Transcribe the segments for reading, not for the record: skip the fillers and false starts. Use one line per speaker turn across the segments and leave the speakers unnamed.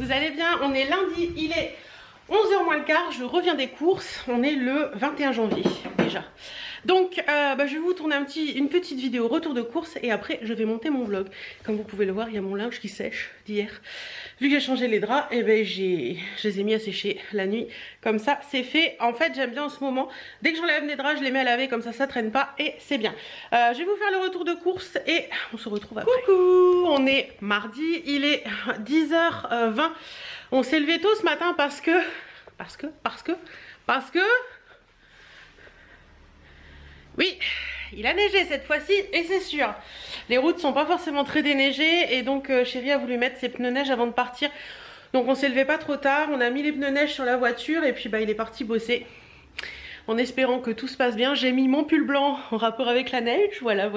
vous allez bien? On est lundi, il est 11h moins le quart, je reviens des courses, on est le 21 janvier déjà. Donc je vais vous tourner une petite vidéo retour de course et après je vais monter mon vlog. Comme vous pouvez le voir, il y a mon linge qui sèche d'hier. Vu que j'ai changé les draps, et je les ai mis à sécher la nuit. Comme ça c'est fait. En fait j'aime bien en ce moment, dès que j'enlève les draps je les mets à laver, comme ça traîne pas et c'est bien. Je vais vous faire le retour de course et on se retrouve après. Coucou, on est mardi, il est 10h20. On s'est levé tôt ce matin parce que oui, il a neigé cette fois-ci et c'est sûr. Les routes sont pas forcément très déneigées et donc chérie a voulu mettre ses pneus neige avant de partir. Donc on s'est levé pas trop tard, on a mis les pneus neige sur la voiture et puis il est parti bosser. En espérant que tout se passe bien, j'ai mis mon pull blanc en rapport avec la neige, voilà.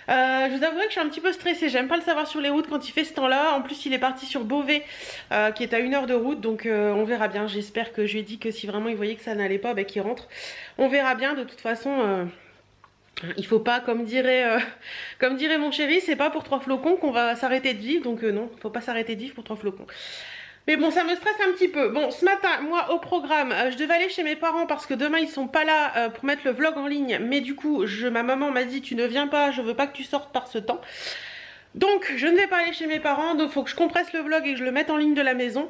Je vous avouerai que je suis un petit peu stressée, j'aime pas le savoir sur les routes quand il fait ce temps là. En plus il est parti sur Beauvais qui est à 1 heure de route, donc on verra bien. J'espère que je lui ai dit que si vraiment il voyait que ça n'allait pas, qu'il rentre. On verra bien, de toute façon il faut pas, comme dirait mon chéri, c'est pas pour 3 flocons qu'on va s'arrêter de vivre. Donc non, faut pas s'arrêter de vivre pour 3 flocons. Mais bon, ça me stresse un petit peu. Bon, ce matin, moi, au programme, je devais aller chez mes parents parce que demain, ils sont pas là pour mettre le vlog en ligne. Mais du coup, ma maman m'a dit, tu ne viens pas, je veux pas que tu sortes par ce temps. Donc, je ne vais pas aller chez mes parents. Donc, il faut que je compresse le vlog et que je le mette en ligne de la maison.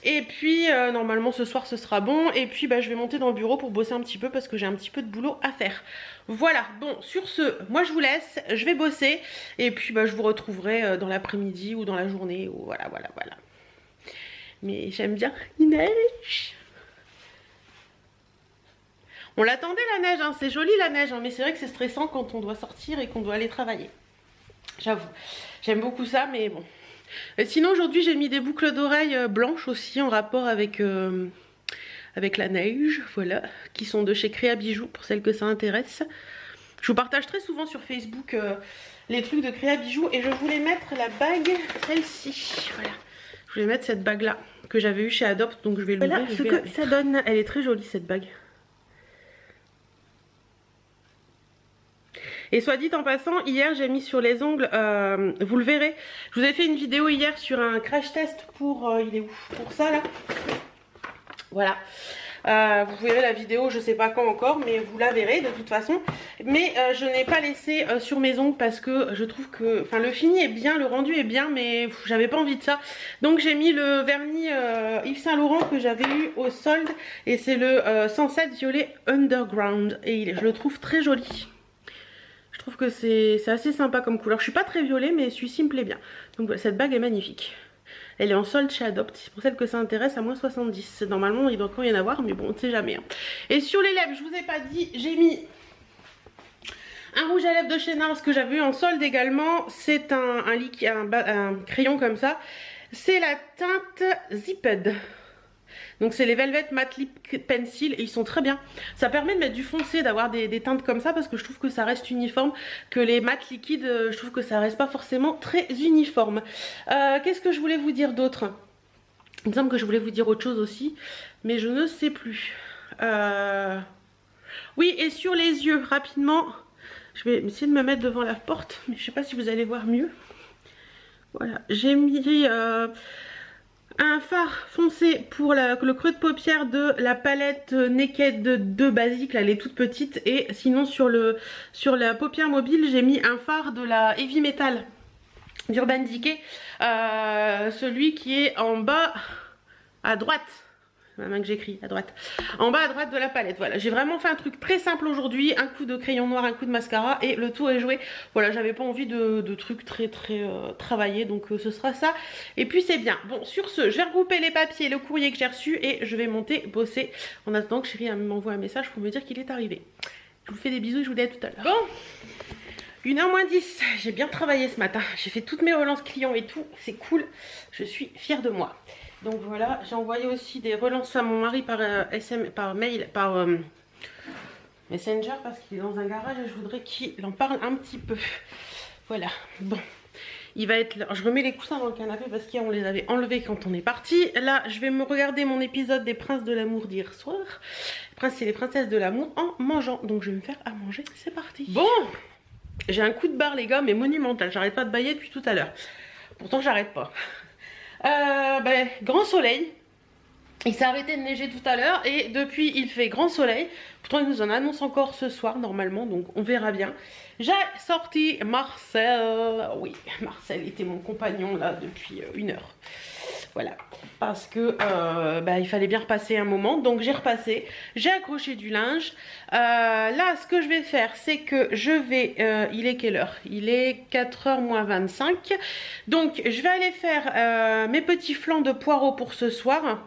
Et puis, normalement, ce soir, ce sera bon. Et puis, je vais monter dans le bureau pour bosser un petit peu parce que j'ai un petit peu de boulot à faire. Voilà. Bon, sur ce, moi, je vous laisse. Je vais bosser. Et puis, je vous retrouverai dans l'après-midi ou dans la journée. Ou voilà. Mais j'aime bien, il neige. On l'attendait la neige, hein. C'est joli la neige, hein. Mais c'est vrai que c'est stressant quand on doit sortir et qu'on doit aller travailler. J'avoue, j'aime beaucoup ça, mais bon. Et sinon aujourd'hui j'ai mis des boucles d'oreilles blanches aussi en rapport avec la neige, voilà, qui sont de chez Créa Bijoux pour celles que ça intéresse. Je vous partage très souvent sur Facebook les trucs de Créa Bijoux et je voulais mettre la bague, celle-ci, voilà. Je voulais mettre cette bague là que j'avais eue chez Adopt, donc je vais l'ouvrir. Voilà ce que ça donne, elle est très jolie cette bague. Et soit dit en passant, hier j'ai mis sur les ongles, vous le verrez, je vous ai fait une vidéo hier sur un crash test pour, il est où? Pour ça là. Voilà. Vous verrez la vidéo, je sais pas quand encore, mais vous la verrez de toute façon. Mais je n'ai pas laissé sur mes ongles parce que je trouve que, le fini est bien, le rendu est bien, mais j'avais pas envie de ça. Donc j'ai mis le vernis Yves Saint Laurent que j'avais eu au solde et c'est le 107 violet underground et je le trouve très joli. Je trouve que c'est assez sympa comme couleur. Je suis pas très violet, mais celui-ci me plaît bien. Donc voilà, cette bague est magnifique. Elle est en solde chez Adopt. Pour celles que ça intéresse, à moins 70. Normalement, il doit encore y en avoir, mais bon, on ne sait jamais. Hein. Et sur les lèvres, je vous ai pas dit, j'ai mis un rouge à lèvres de chez NARS que j'avais eu en solde également. C'est un crayon comme ça. C'est la teinte Zipped. Donc c'est les Velvet Matte Lip Pencil et ils sont très bien. Ça permet de mettre du foncé, d'avoir des teintes comme ça parce que je trouve que ça reste uniforme. Que les mattes liquides, je trouve que ça reste pas forcément très uniforme. Qu'est-ce que je voulais vous dire d'autre? Il me semble que je voulais vous dire autre chose aussi, mais je ne sais plus. Oui, et sur les yeux, rapidement, je vais essayer de me mettre devant la porte, mais je sais pas si vous allez voir mieux. Voilà, j'ai mis... un fard foncé pour le creux de paupière de la palette Naked 2 basique, là, elle est toute petite. Et sinon sur la paupière mobile, j'ai mis un fard de la Heavy Metal d'Urban Decay, celui qui est en bas à droite. La main que j'écris à droite, en bas à droite de la palette. Voilà, j'ai vraiment fait un truc très simple aujourd'hui, un coup de crayon noir, un coup de mascara et le tour est joué. Voilà, j'avais pas envie de trucs très travaillés, donc ce sera ça et puis c'est bien. Bon, sur ce, je vais regrouper les papiers, le courrier que j'ai reçu et je vais monter bosser en attendant que chérie m'envoie un message pour me dire qu'il est arrivé. Je vous fais des bisous et je vous dis à tout à l'heure. Bon, 1h moins 10, j'ai bien travaillé ce matin, j'ai fait toutes mes relances clients et tout, c'est cool, je suis fière de moi. Donc voilà, j'ai envoyé aussi des relances à mon mari par mail, par Messenger parce qu'il est dans un garage et je voudrais qu'il en parle un petit peu. Voilà, bon, il va être là. Je remets les coussins dans le canapé parce qu'hier on les avait enlevés quand on est parti. Là, je vais me regarder mon épisode des Princes de l'amour d'hier soir. Les princes et les princesses de l'amour en mangeant. Donc je vais me faire à manger, c'est parti. Bon, j'ai un coup de barre les gars, mais monumental. J'arrête pas de bailler depuis tout à l'heure. Pourtant j'arrête pas. Grand soleil. Il s'est arrêté de neiger tout à l'heure et depuis il fait grand soleil. Pourtant il nous en annonce encore ce soir normalement, donc on verra bien. J'ai sorti Marcel. Oui, Marcel était mon compagnon là depuis 1 heure. Voilà, parce que il fallait bien repasser un moment, donc j'ai repassé, j'ai accroché du linge. Là ce que je vais faire c'est que je vais, il est quelle heure? Il est 4h moins 25. Donc je vais aller faire mes petits flancs de poireaux pour ce soir.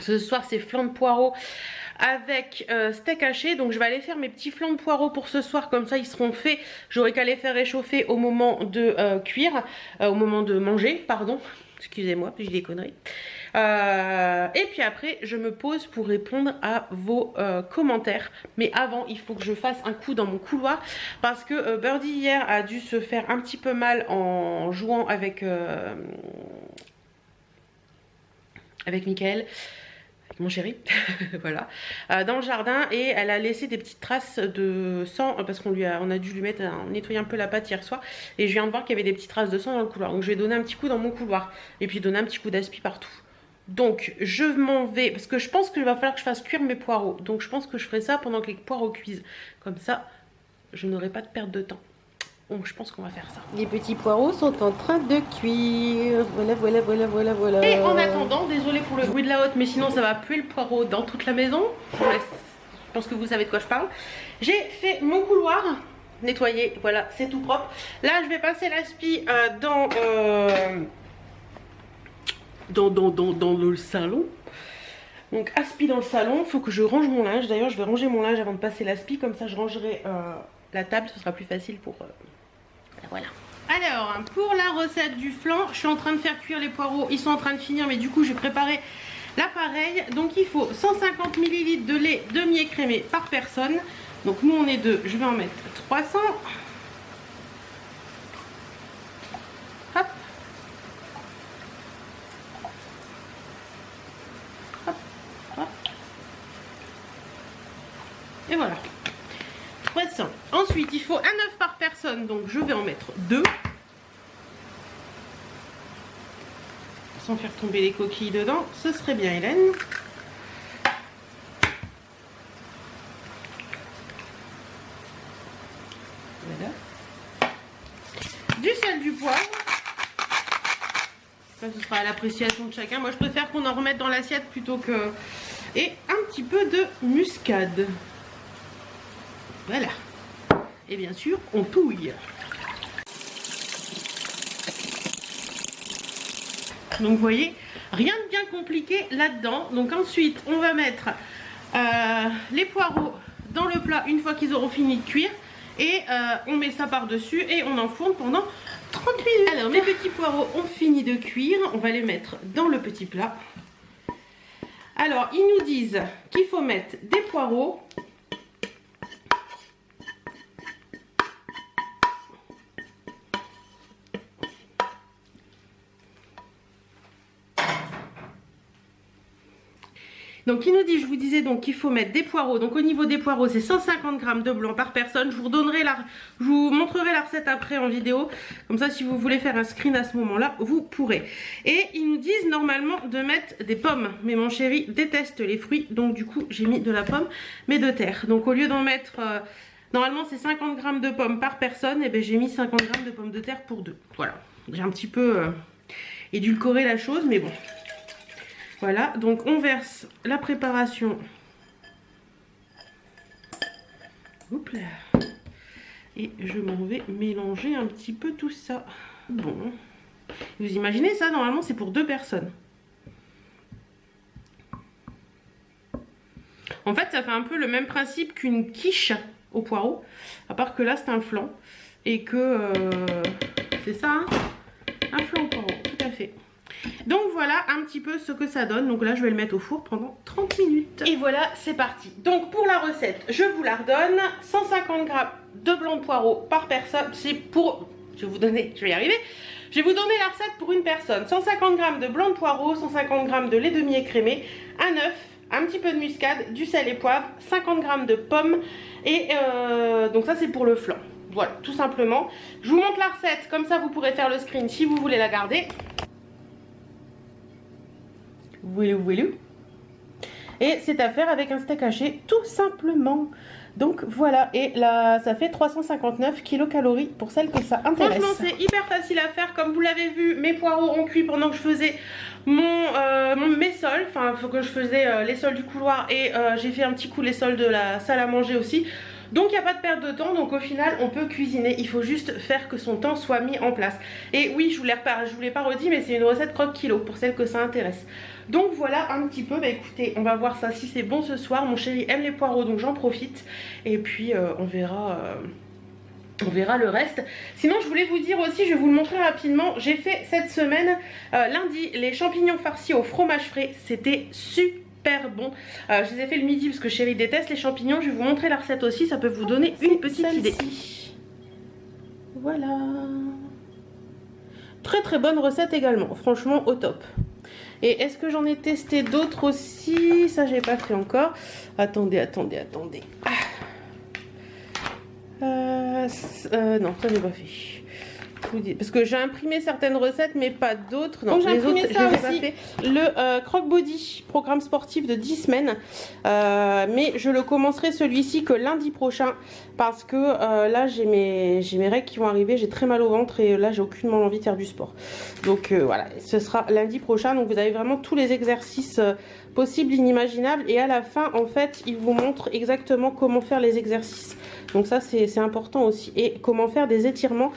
Ce soir c'est flancs de poireaux avec steak haché. Donc je vais aller faire mes petits flancs de poireaux pour ce soir, comme ça ils seront faits. J'aurai qu'à les faire réchauffer au moment de cuire, au moment de manger, pardon. Excusez-moi, j'ai des conneries. Et puis après, je me pose pour répondre à vos commentaires. Mais avant, il faut que je fasse un coup dans mon couloir. Parce que Birdie hier a dû se faire un petit peu mal en jouant avec Mickaël. Mon chéri, voilà, dans le jardin, et elle a laissé des petites traces de sang parce qu'on a dû lui mettre nettoyer un peu la pâte hier soir, et je viens de voir qu'il y avait des petites traces de sang dans le couloir, donc je vais donner un petit coup dans mon couloir et puis donner un petit coup d'aspi partout. Donc je m'en vais parce que je pense qu'il va falloir que je fasse cuire mes poireaux, donc je pense que je ferai ça pendant que les poireaux cuisent, comme ça je n'aurai pas de perte de temps. Donc je pense qu'on va faire ça. Les petits poireaux sont en train de cuire. Voilà. Et en attendant, désolé pour le bruit de la hotte, mais sinon ça va puer le poireau dans toute la maison. Je pense que vous savez de quoi je parle. J'ai fait mon couloir, nettoyé, voilà, c'est tout propre. Là je vais passer l'aspi dans le salon. Donc aspi dans le salon, faut que je range mon linge. D'ailleurs je vais ranger mon linge avant de passer l'aspi, comme ça je rangerai la table, ce sera plus facile pour... Voilà. Alors, pour la recette du flan, je suis en train de faire cuire les poireaux. Ils sont en train de finir, mais du coup, j'ai préparé l'appareil. Donc, il faut 150 ml de lait demi-écrémé par personne. Donc, nous, on est deux. Je vais en mettre 300. Hop. Hop. Hop. Et voilà. 300. Ensuite, il faut un œuf par personne, donc je vais en mettre 2. Sans faire tomber les coquilles dedans, ce serait bien, Hélène. Voilà. Du sel, du poivre. Ça, ce sera à l'appréciation de chacun. Moi, je préfère qu'on en remette dans l'assiette plutôt que... Et un petit peu de muscade. Voilà. Et bien sûr, on touille. Donc vous voyez, rien de bien compliqué là-dedans. Donc ensuite, on va mettre les poireaux dans le plat une fois qu'ils auront fini de cuire. Et on met ça par-dessus et on enfourne pendant 30 minutes. Alors mes petits poireaux ont fini de cuire. On va les mettre dans le petit plat. Alors, ils nous disent qu'il faut mettre des poireaux... Donc il nous dit, je vous disais donc qu'il faut mettre des poireaux. Donc au niveau des poireaux, c'est 150 g de blanc par personne. Je vous montrerai la recette après en vidéo. Comme ça, si vous voulez faire un screen à ce moment-là, vous pourrez. Et ils nous disent normalement de mettre des pommes. Mais mon chéri déteste les fruits. Donc du coup, j'ai mis de la pomme, mais de terre. Donc au lieu d'en mettre... normalement, c'est 50 g de pommes par personne. Et bien j'ai mis 50 g de pommes de terre pour 2. Voilà. J'ai un petit peu édulcoré la chose, mais bon... Voilà, donc on verse la préparation. Hop là. Et je m'en vais mélanger un petit peu tout ça. Bon. Vous imaginez ça, normalement c'est pour 2 personnes. En fait, ça fait un peu le même principe qu'une quiche au poireau. À part que là, c'est un flan. Et que... c'est ça, hein, un flan au poireau, tout à fait. Donc voilà un petit peu ce que ça donne. Donc là je vais le mettre au four pendant 30 minutes. Et voilà, c'est parti. Donc pour la recette, je vous la redonne. 150 g de blanc de poireau par personne. C'est pour... je vais y arriver. Je vais vous donner la recette pour une personne. 150 g de blanc de poireau, 150 g de lait demi-écrémé, un œuf, un petit peu de muscade, du sel et poivre, 50 g de pommes. Et donc ça c'est pour le flan. Voilà, tout simplement. Je vous montre la recette, comme ça vous pourrez faire le screen si vous voulez la garder. Voilà. Et c'est à faire avec un steak haché tout simplement. Donc voilà, et là ça fait 359 kilocalories pour celles que ça intéresse. Franchement c'est hyper facile à faire, comme vous l'avez vu, mes poireaux ont cuit pendant que je faisais mes sols. Enfin, il faut que je faisais les sols du couloir et j'ai fait un petit coup les sols de la salle à manger aussi. Donc il n'y a pas de perte de temps, donc au final on peut cuisiner, il faut juste faire que son temps soit mis en place. Et oui, je vous l'ai pas redit, mais c'est une recette croque-kilo pour celles que ça intéresse. Donc voilà un petit peu, bah écoutez, on va voir ça si c'est bon ce soir. Mon chéri aime les poireaux donc j'en profite. Et puis on verra le reste. Sinon je voulais vous dire aussi, je vais vous le montrer rapidement. J'ai fait cette semaine, lundi, les champignons farcis au fromage frais. C'était super bon. Je les ai fait le midi parce que chéri déteste les champignons. Je vais vous montrer la recette aussi, ça peut vous donner une petite idée. Voilà. Très très bonne recette également, franchement au top. Et est-ce que j'en ai testé d'autres aussi? Ça j'ai pas fait encore. Attendez. Non, ça j'ai pas fait. Parce que j'ai imprimé certaines recettes mais pas d'autres. Donc j'ai imprimé ça aussi. Le croque-body, programme sportif de 10 semaines. Mais je le commencerai celui-ci que lundi prochain. Parce que là j'ai mes règles qui vont arriver. J'ai très mal au ventre et là j'ai aucunement envie de faire du sport. Donc voilà, ce sera lundi prochain. Donc vous avez vraiment tous les exercices possibles, inimaginables. Et à la fin en fait il vous montre exactement comment faire les exercices. Donc ça c'est important aussi. Et comment faire des étirements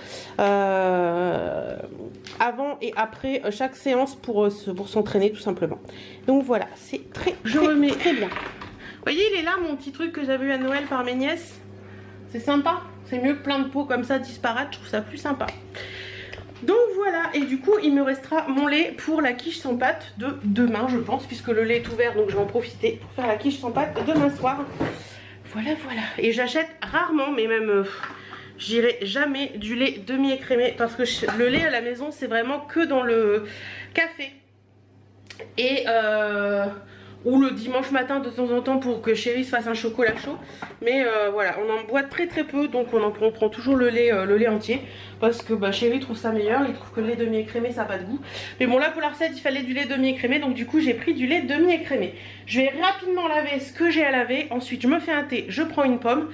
avant et après chaque séance pour s'entraîner tout simplement. Donc voilà, c'est très bien. Vous voyez, il est là mon petit truc que j'avais eu à Noël par mes nièces. C'est sympa, c'est mieux que plein de pots comme ça disparates, je trouve ça plus sympa. Donc voilà, et du coup il me restera mon lait pour la quiche sans pâte de demain je pense, puisque le lait est ouvert donc je vais en profiter pour faire la quiche sans pâte demain soir. Voilà. Et j'achète rarement, mais même j'irai jamais du lait demi-écrémé parce que le lait à la maison c'est vraiment que dans le café et ou le dimanche matin de temps en temps pour que chéri se fasse un chocolat chaud. Mais voilà, on en boit très peu, donc on prend toujours le lait entier parce que bah, chéri trouve ça meilleur, il trouve que le lait demi-écrémé ça n'a pas de goût. Mais bon là pour la recette il fallait du lait demi-écrémé, donc du coup j'ai pris du lait demi-écrémé. Je vais rapidement laver ce que j'ai à laver, ensuite je me fais un thé, je prends une pomme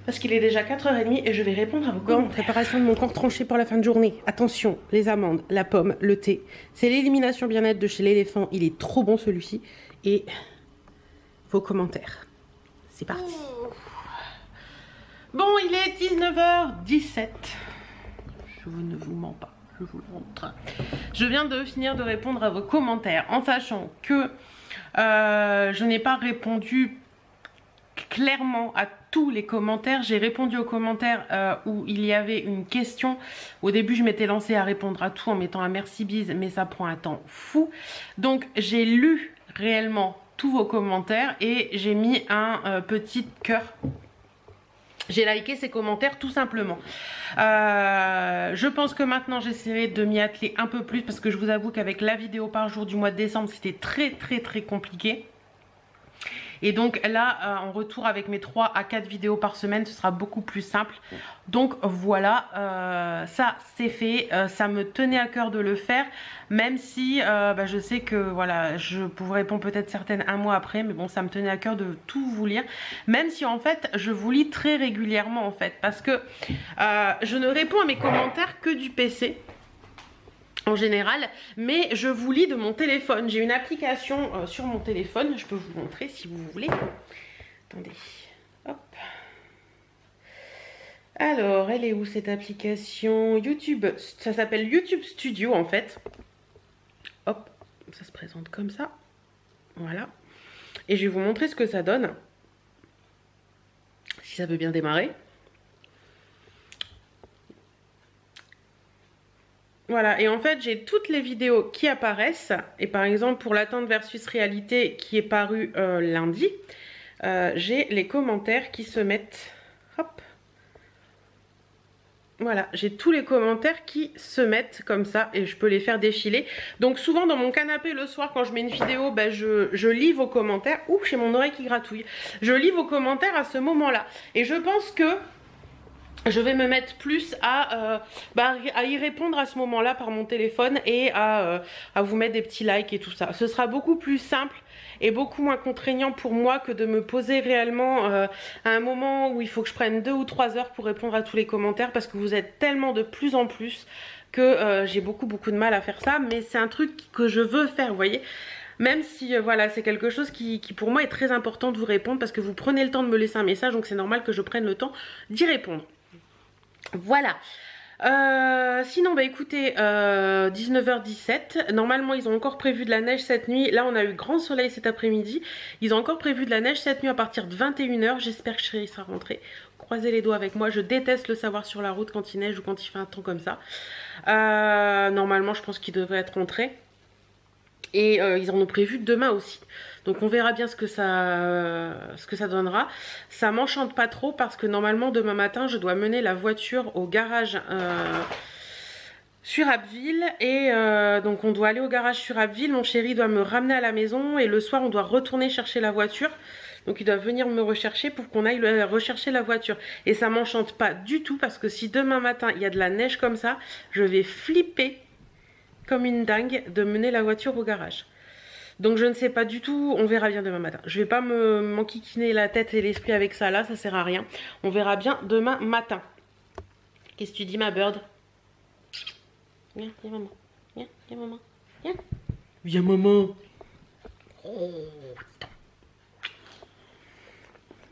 parce qu'il est déjà 4h30 et je vais répondre à vos commentaires. Préparation de mon corps tranché pour la fin de journée. Attention, les amandes, la pomme, le thé. C'est l'élimination bien-être de chez l'éléphant, il est trop bon celui-ci. Et vos commentaires. C'est parti. Bon, il est 19h17. Je ne vous mens pas, je vous le montre. Je viens de finir de répondre à vos commentaires en sachant que je n'ai pas répondu clairement à tous les commentaires. J'ai répondu aux commentaires où il y avait une question. Au début je m'étais lancée à répondre à tout en mettant un merci bise, mais ça prend un temps fou. Donc j'ai lu réellement tous vos commentaires et j'ai mis un petit cœur. J'ai liké ces commentaires tout simplement. Je pense que maintenant j'essaierai de m'y atteler un peu plus parce que je vous avoue qu'avec la vidéo par jour du mois de décembre c'était très compliqué. Et donc là en retour avec mes 3 à 4 vidéos par semaine ce sera beaucoup plus simple. Donc voilà, ça c'est fait, ça me tenait à cœur de le faire. Même si je sais que voilà, je vous réponds peut-être certaines un mois après, mais bon ça me tenait à cœur de tout vous lire. Même si en fait je vous lis très régulièrement en fait, parce que je ne réponds à mes commentaires que du PC. En général, mais je vous lis de mon téléphone. J'ai une application sur mon téléphone, je peux vous montrer si vous voulez. Attendez, hop. Alors, elle est où cette application? YouTube, ça s'appelle YouTube Studio en fait. Hop, ça se présente comme ça. Voilà. Et je vais vous montrer ce que ça donne. Si ça veut bien démarrer. Voilà, et en fait j'ai toutes les vidéos qui apparaissent. Et par exemple pour l'attente versus réalité qui est paru lundi, j'ai les commentaires qui se mettent. Hop. Voilà, j'ai tous les commentaires qui se mettent comme ça et je peux les faire défiler. Donc souvent dans mon canapé le soir quand je mets une vidéo, je lis vos commentaires. Ouh, j'ai mon oreille qui gratouille. Je lis vos commentaires à ce moment-là. Et je pense que je vais me mettre plus à y répondre à ce moment-là par mon téléphone et à vous mettre des petits likes et tout ça. Ce sera beaucoup plus simple et beaucoup moins contraignant pour moi que de me poser réellement à un moment où il faut que je prenne 2 ou 3 heures pour répondre à tous les commentaires, parce que vous êtes tellement de plus en plus que j'ai beaucoup de mal à faire ça. Mais c'est un truc que je veux faire, vous voyez. Même si voilà, c'est quelque chose qui pour moi est très important de vous répondre, parce que vous prenez le temps de me laisser un message, donc c'est normal que je prenne le temps d'y répondre. Voilà. Sinon bah écoutez, 19h17, normalement ils ont encore prévu de la neige cette nuit. Là on a eu grand soleil cet après-midi. Ils ont encore prévu de la neige cette nuit à partir de 21h. J'espère que Chérie sera rentrée. Croisez les doigts avec moi, je déteste le savoir sur la route quand il neige ou quand il fait un temps comme ça. Normalement je pense qu'il devrait être rentré. Et ils en ont prévu demain aussi. Donc on verra bien ce que ça donnera. Ça m'enchante pas trop parce que normalement demain matin je dois mener la voiture au garage sur Abbeville. Et donc on doit aller au garage sur Abbeville. Mon chéri doit me ramener à la maison et le soir on doit retourner chercher la voiture. Donc il doit venir me rechercher pour qu'on aille rechercher la voiture. Et ça m'enchante pas du tout parce que si demain matin il y a de la neige comme ça, je vais flipper comme une dingue de mener la voiture au garage. Donc je ne sais pas du tout, on verra bien demain matin. Je vais pas m'enquiquiner la tête et l'esprit avec ça là, ça sert à rien. On verra bien demain matin. Qu'est-ce que tu dis ma bird? Viens, viens maman. Viens, viens maman. Viens. Viens maman. Oh,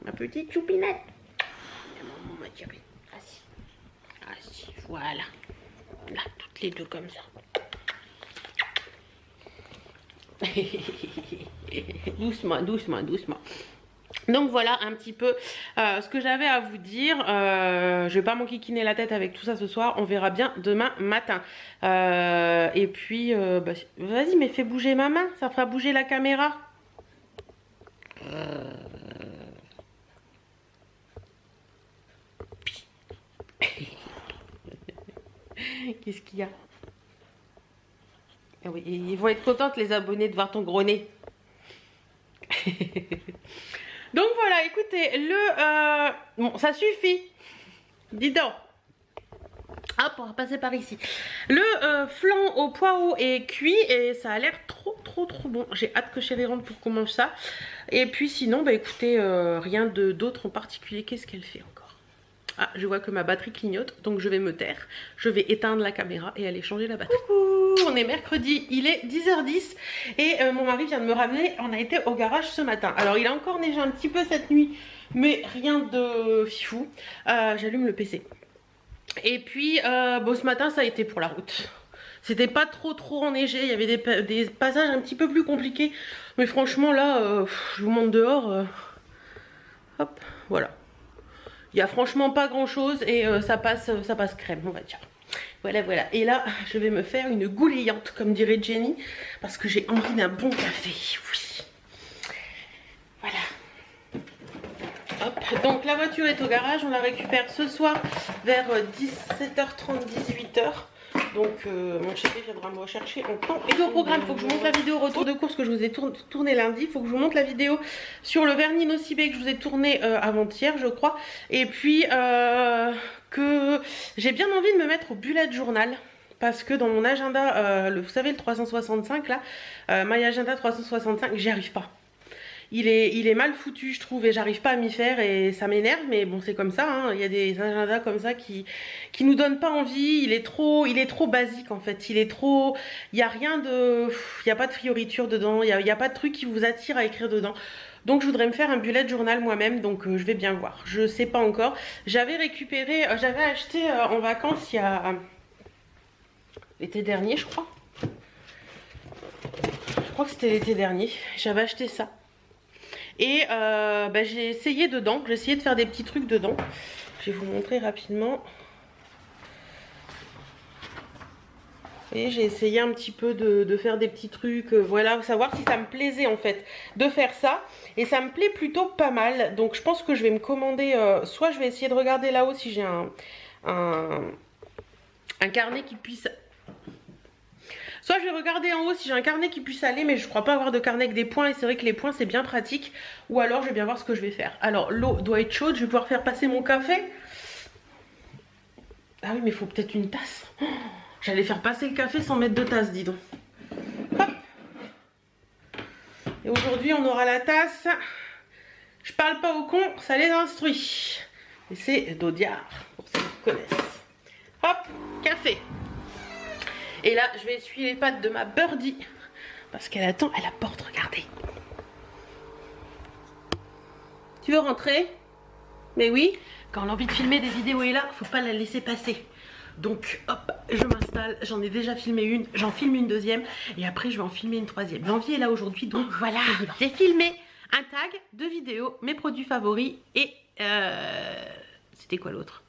ma petite choupinette. Viens maman ma chérie. Assis. Assis, voilà. Là, toutes les deux comme ça. Doucement, doucement, doucement. Donc voilà un petit peu ce que j'avais à vous dire. Je vais pas m'enquiquiner la tête avec tout ça ce soir. On verra bien demain matin. Et puis, bah, vas-y, mais fais bouger ma main. Ça fera bouger la caméra. Qu'est-ce qu'il y a? Ah oui, ils vont être contentes les abonnés de voir ton gros nez. Donc voilà, écoutez, bon, ça suffit. Dis donc. Hop, on va passer par ici. Le flan au poireau est cuit et ça a l'air trop bon. J'ai hâte que Chérie rentre pour qu'on mange ça. Et puis sinon, bah écoutez, rien d'autre en particulier. Qu'est-ce qu'elle fait encore? Ah, je vois que ma batterie clignote, donc je vais me taire. Je vais éteindre la caméra et aller changer la batterie. Coucou, on est mercredi, il est 10h10 et mon mari vient de me ramener. On a été au garage ce matin. Alors il a encore neigé un petit peu cette nuit, mais rien de fifou. J'allume le PC. Et puis, bon, ce matin ça a été pour la route. C'était pas trop enneigé, il y avait des passages un petit peu plus compliqués. Mais franchement là, je vous montre dehors. Hop, voilà. Il n'y a franchement pas grand chose et ça passe crème, on va dire. Voilà, voilà. Et là, je vais me faire une goulayante, comme dirait Jenny, parce que j'ai envie d'un bon café. Oui. Voilà. Hop. Donc la voiture est au garage, on la récupère ce soir vers 17h30, 18h. Donc mon chéri viendra me rechercher en temps et au programme. Il faut que je vous montre la vidéo retour de course que je vous ai tourné lundi. Il faut que je vous montre la vidéo sur le vernis nocibé que je vous ai tourné avant-hier je crois. Et puis que j'ai bien envie de me mettre au bullet journal. Parce que dans mon agenda, vous savez le 365 là, My Agenda 365, j'y arrive pas. Il est mal foutu je trouve et j'arrive pas à m'y faire et ça m'énerve, mais bon c'est comme ça, hein. Il y a des agendas comme ça qui nous donnent pas envie. Il est trop basique en fait, il y a rien de, il y a pas de fioriture dedans, il y a pas de truc qui vous attire à écrire dedans. Donc je voudrais me faire un bullet journal moi-même, donc je vais bien voir, je sais pas encore. J'avais acheté en vacances il y a l'été dernier je crois. Je crois que c'était l'été dernier, j'avais acheté ça. Et bah, j'ai essayé dedans, j'ai essayé de faire des petits trucs dedans. Je vais vous montrer rapidement. Et j'ai essayé un petit peu de faire des petits trucs, voilà, savoir si ça me plaisait en fait de faire ça. Et ça me plaît plutôt pas mal. Donc je pense que je vais me commander, soit je vais essayer de regarder là-haut si j'ai un carnet qui puisse... Soit je vais regarder en haut si j'ai un carnet qui puisse aller, mais je crois pas avoir de carnet avec des points et c'est vrai que les points c'est bien pratique. Ou alors je vais bien voir ce que je vais faire. Alors l'eau doit être chaude, je vais pouvoir faire passer mon café. Ah oui, mais il faut peut-être une tasse. Oh, j'allais faire passer le café sans mettre de tasse, dis donc. Hop. Et aujourd'hui, on aura la tasse. Je parle pas aux cons, ça les instruit. Et c'est d'Audiard, pour ceux qui connaissent. Hop, café. Et là, je vais essuyer les pattes de ma birdie. Parce qu'elle attend à la porte, regardez. Tu veux rentrer? Mais oui. Quand l'envie de filmer des vidéos est là, faut pas la laisser passer. Donc hop, je m'installe, j'en ai déjà filmé une, j'en filme une deuxième et après je vais en filmer une troisième. L'envie est là aujourd'hui, donc voilà, j'ai filmé un tag de vidéos, mes produits favoris et c'était quoi l'autre?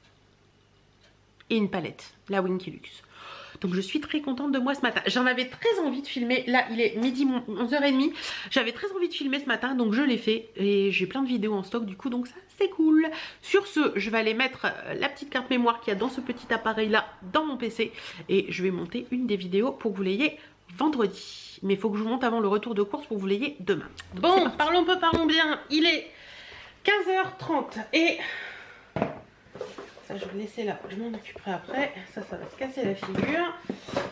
Et une palette, la Winky Luxe. Donc je suis très contente de moi ce matin. J'en avais très envie de filmer. Là il est midi 11h30. J'avais très envie de filmer ce matin, donc je l'ai fait. Et j'ai plein de vidéos en stock du coup, donc ça c'est cool. Sur ce, je vais aller mettre la petite carte mémoire qu'il y a dans ce petit appareil là dans mon PC. Et je vais monter une des vidéos pour que vous l'ayez vendredi. Mais il faut que je vous monte avant le retour de course pour que vous l'ayez demain. Donc, bon, parlons peu, parlons bien. Il est 15h30 et... ça je vais laisser là, je m'en occuperai après. Ça va se casser la figure.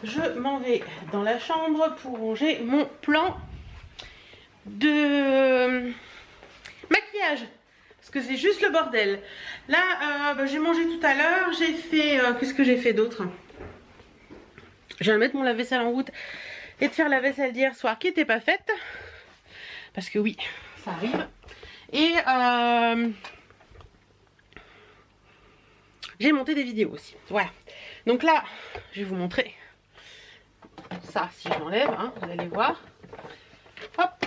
Je m'en vais dans la chambre pour ranger mon plan de maquillage. Parce que c'est juste le bordel. Là, j'ai mangé tout à l'heure. J'ai fait... qu'est-ce que j'ai fait d'autre? Je vais mettre mon lave-vaisselle en route et de faire la vaisselle d'hier soir qui n'était pas faite. Parce que oui, ça arrive. Et... j'ai monté des vidéos aussi. Voilà. Donc là, je vais vous montrer ça si je l'enlève. Hein, vous allez voir. Hop.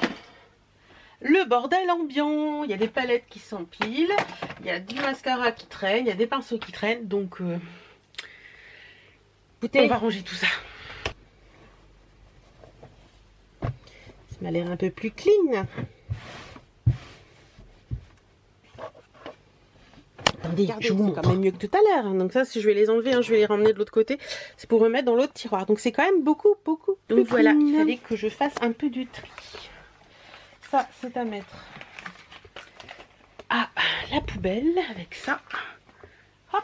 Le bordel ambiant. Il y a des palettes qui s'empilent. Il y a du mascara qui traîne. Il y a des pinceaux qui traînent. Donc, écoutez, on va ranger tout ça. Ça m'a l'air un peu plus clean. Attendez, regardez, c'est quand même mieux que tout à l'heure. Donc ça, si je vais les enlever, hein, je vais les ramener de l'autre côté. C'est pour remettre dans l'autre tiroir. Donc c'est quand même beaucoup. Donc voilà, il fallait que je fasse un peu du tri. Ça, c'est à mettre à la poubelle avec ça. Hop.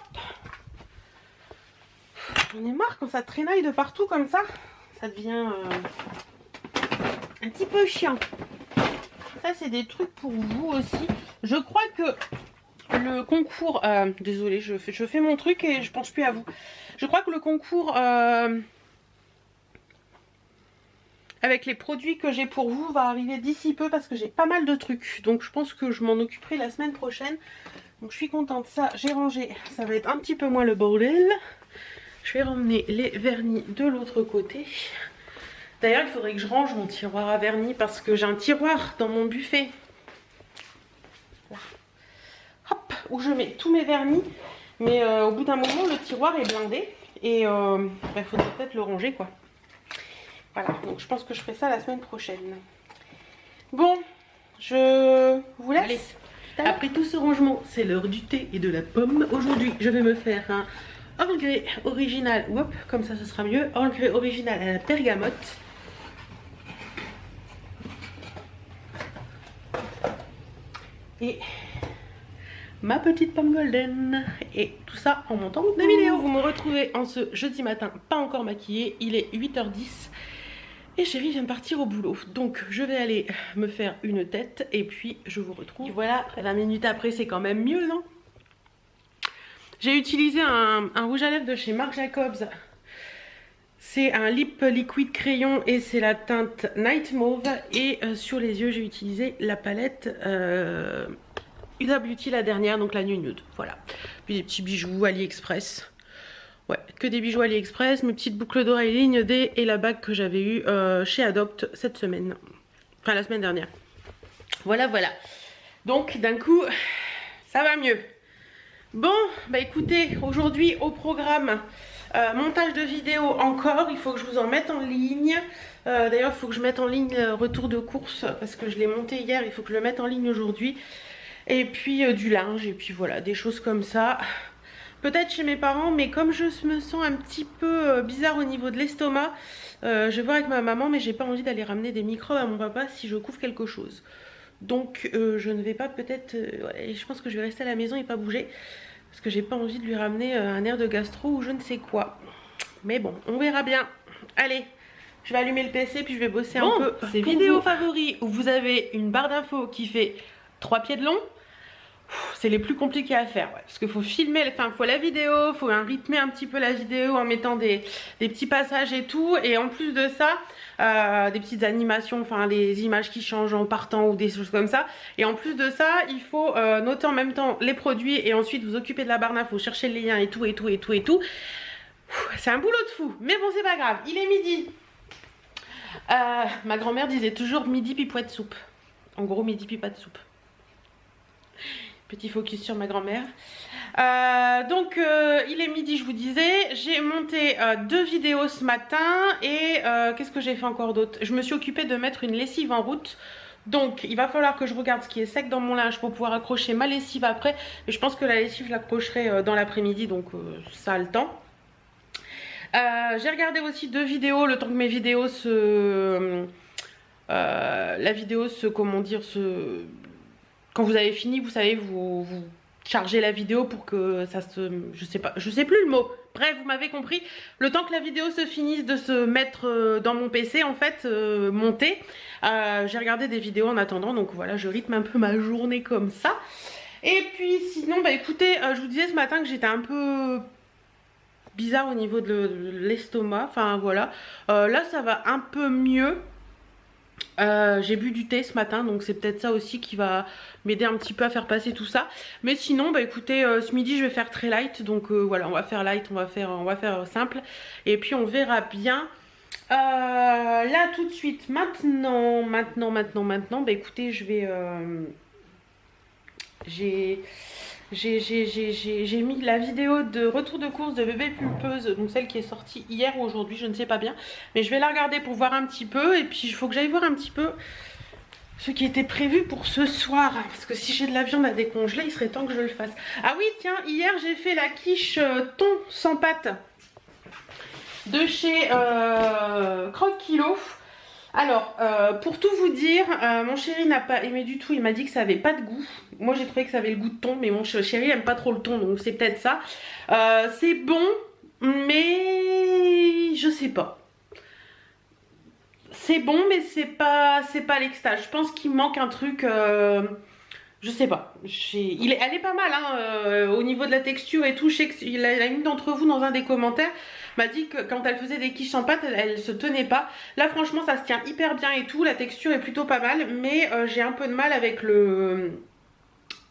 J'en ai marre quand ça traînaille de partout comme ça. Ça devient un petit peu chiant. Ça, c'est des trucs pour vous aussi. Je crois que... le concours, désolée, je fais mon truc et je pense plus à vous. Je crois que le concours avec les produits que j'ai pour vous va arriver d'ici peu parce que j'ai pas mal de trucs. Donc je pense que je m'en occuperai la semaine prochaine. Donc je suis contente. Ça, j'ai rangé. Ça va être un petit peu moins le bordel. Je vais ramener les vernis de l'autre côté. D'ailleurs, il faudrait que je range mon tiroir à vernis parce que j'ai un tiroir dans mon buffet. Là. Hop, où je mets tous mes vernis. Mais au bout d'un moment, le tiroir est blindé. Et il faudrait peut-être le ranger, quoi. Voilà, donc je pense que je ferai ça la semaine prochaine. Bon, je vous laisse. Allez, après tout ce rangement, c'est l'heure du thé et de la pomme. Aujourd'hui, je vais me faire un Earl Grey original. Hop, comme ça, ce sera mieux. Earl Grey original à la bergamote. Et... ma petite pomme golden. Et tout ça en montant la vidéo. Vous me retrouvez en ce jeudi matin, pas encore maquillée. Il est 8h10 et chérie vient de partir au boulot. Donc je vais aller me faire une tête et puis je vous retrouve. Et voilà, 20 minutes après, c'est quand même mieux, non? J'ai utilisé un rouge à lèvres de chez Marc Jacobs. C'est un lip liquide crayon et c'est la teinte Night Mauve. Et sur les yeux, j'ai utilisé la palette... Huda Beauty la dernière, donc la nude. Voilà. Puis des petits bijoux AliExpress. Ouais, que des bijoux AliExpress. Mes petites boucles d'oreilles ligne D et la bague que j'avais eue chez Adopt cette semaine. Enfin, la semaine dernière. Voilà, voilà. Donc, d'un coup, ça va mieux. Bon, bah écoutez, aujourd'hui au programme, montage de vidéo encore. Il faut que je vous en mette en ligne. D'ailleurs, il faut que je mette en ligne retour de course parce que je l'ai monté hier. Il faut que je le mette en ligne aujourd'hui. Et puis du linge, et puis voilà, des choses comme ça. Peut-être chez mes parents, mais comme je me sens un petit peu bizarre au niveau de l'estomac, je vais voir avec ma maman, mais j'ai pas envie d'aller ramener des microbes à mon papa si je couvre quelque chose. Donc je ne vais pas peut-être... ouais, je pense que je vais rester à la maison et pas bouger. parce que j'ai pas envie de lui ramener un air de gastro ou je ne sais quoi. Mais bon, on verra bien. Allez, je vais allumer le PC puis je vais bosser un peu. Ces vidéos favoris où vous avez une barre d'infos qui fait 3 pieds de long, c'est les plus compliqués à faire, ouais, parce qu'il faut filmer, enfin faut la vidéo, faut rythmer un petit peu la vidéo en mettant des petits passages et tout, et en plus de ça des petites animations, enfin les images qui changent en partant ou des choses comme ça, et en plus de ça il faut noter en même temps les produits et ensuite vous occuper de la barre d'infos, chercher les liens et tout. C'est un boulot de fou, mais bon c'est pas grave, il est midi. Ma grand-mère disait toujours midi puis poids de soupe, en gros midi puis pas de soupe. Petit focus sur ma grand-mère. Donc il est midi, je vous disais. J'ai monté 2 vidéos ce matin. Et qu'est-ce que j'ai fait encore d'autre? Je me suis occupée de mettre une lessive en route. Donc il va falloir que je regarde ce qui est sec dans mon linge pour pouvoir accrocher ma lessive après. Mais je pense que la lessive je l'accrocherai dans l'après-midi. Donc ça a le temps. J'ai regardé aussi 2 vidéos le temps que mes vidéos se... la vidéo se... comment dire se... Quand vous avez fini, vous savez, vous chargez la vidéo pour que ça se... Je sais plus le mot. Bref, vous m'avez compris. Le temps que la vidéo se finisse de se mettre dans mon PC, en fait, montée, j'ai regardé des vidéos en attendant. Donc voilà, je rythme un peu ma journée comme ça. Et puis sinon, bah écoutez, je vous disais ce matin que j'étais un peu bizarre au niveau de l'estomac. Enfin voilà. Là, ça va un peu mieux. J'ai bu du thé ce matin, donc c'est peut-être ça aussi qui va m'aider un petit peu à faire passer tout ça. Mais sinon, bah écoutez, ce midi je vais faire très light, donc voilà, on va faire light, on va faire simple, et puis on verra bien. Là tout de suite, maintenant, bah écoutez, je vais... j'ai mis la vidéo de retour de course de bébé pulpeuse, donc celle qui est sortie hier ou aujourd'hui, je ne sais pas bien, mais je vais la regarder pour voir un petit peu, et puis il faut que j'aille voir un petit peu ce qui était prévu pour ce soir, parce que si j'ai de la viande à décongeler, il serait temps que je le fasse. Ah oui, tiens, hier j'ai fait la quiche thon sans pâte de chez Croque Kilo. Alors, pour tout vous dire, mon chéri n'a pas aimé du tout, il m'a dit que ça avait pas de goût. Moi j'ai trouvé que ça avait le goût de thon, mais mon chéri aime pas trop le thon, donc c'est peut-être ça. C'est bon, mais je sais pas. C'est bon, mais c'est pas l'extase. Je pense qu'il manque un truc... je sais pas. Elle est pas mal hein, au niveau de la texture et tout. Je sais que une d'entre vous dans un des commentaires m'a dit que quand elle faisait des quiches en pâte, elle se tenait pas. Là franchement ça se tient hyper bien et tout. La texture est plutôt pas mal. Mais j'ai un peu de mal avec le...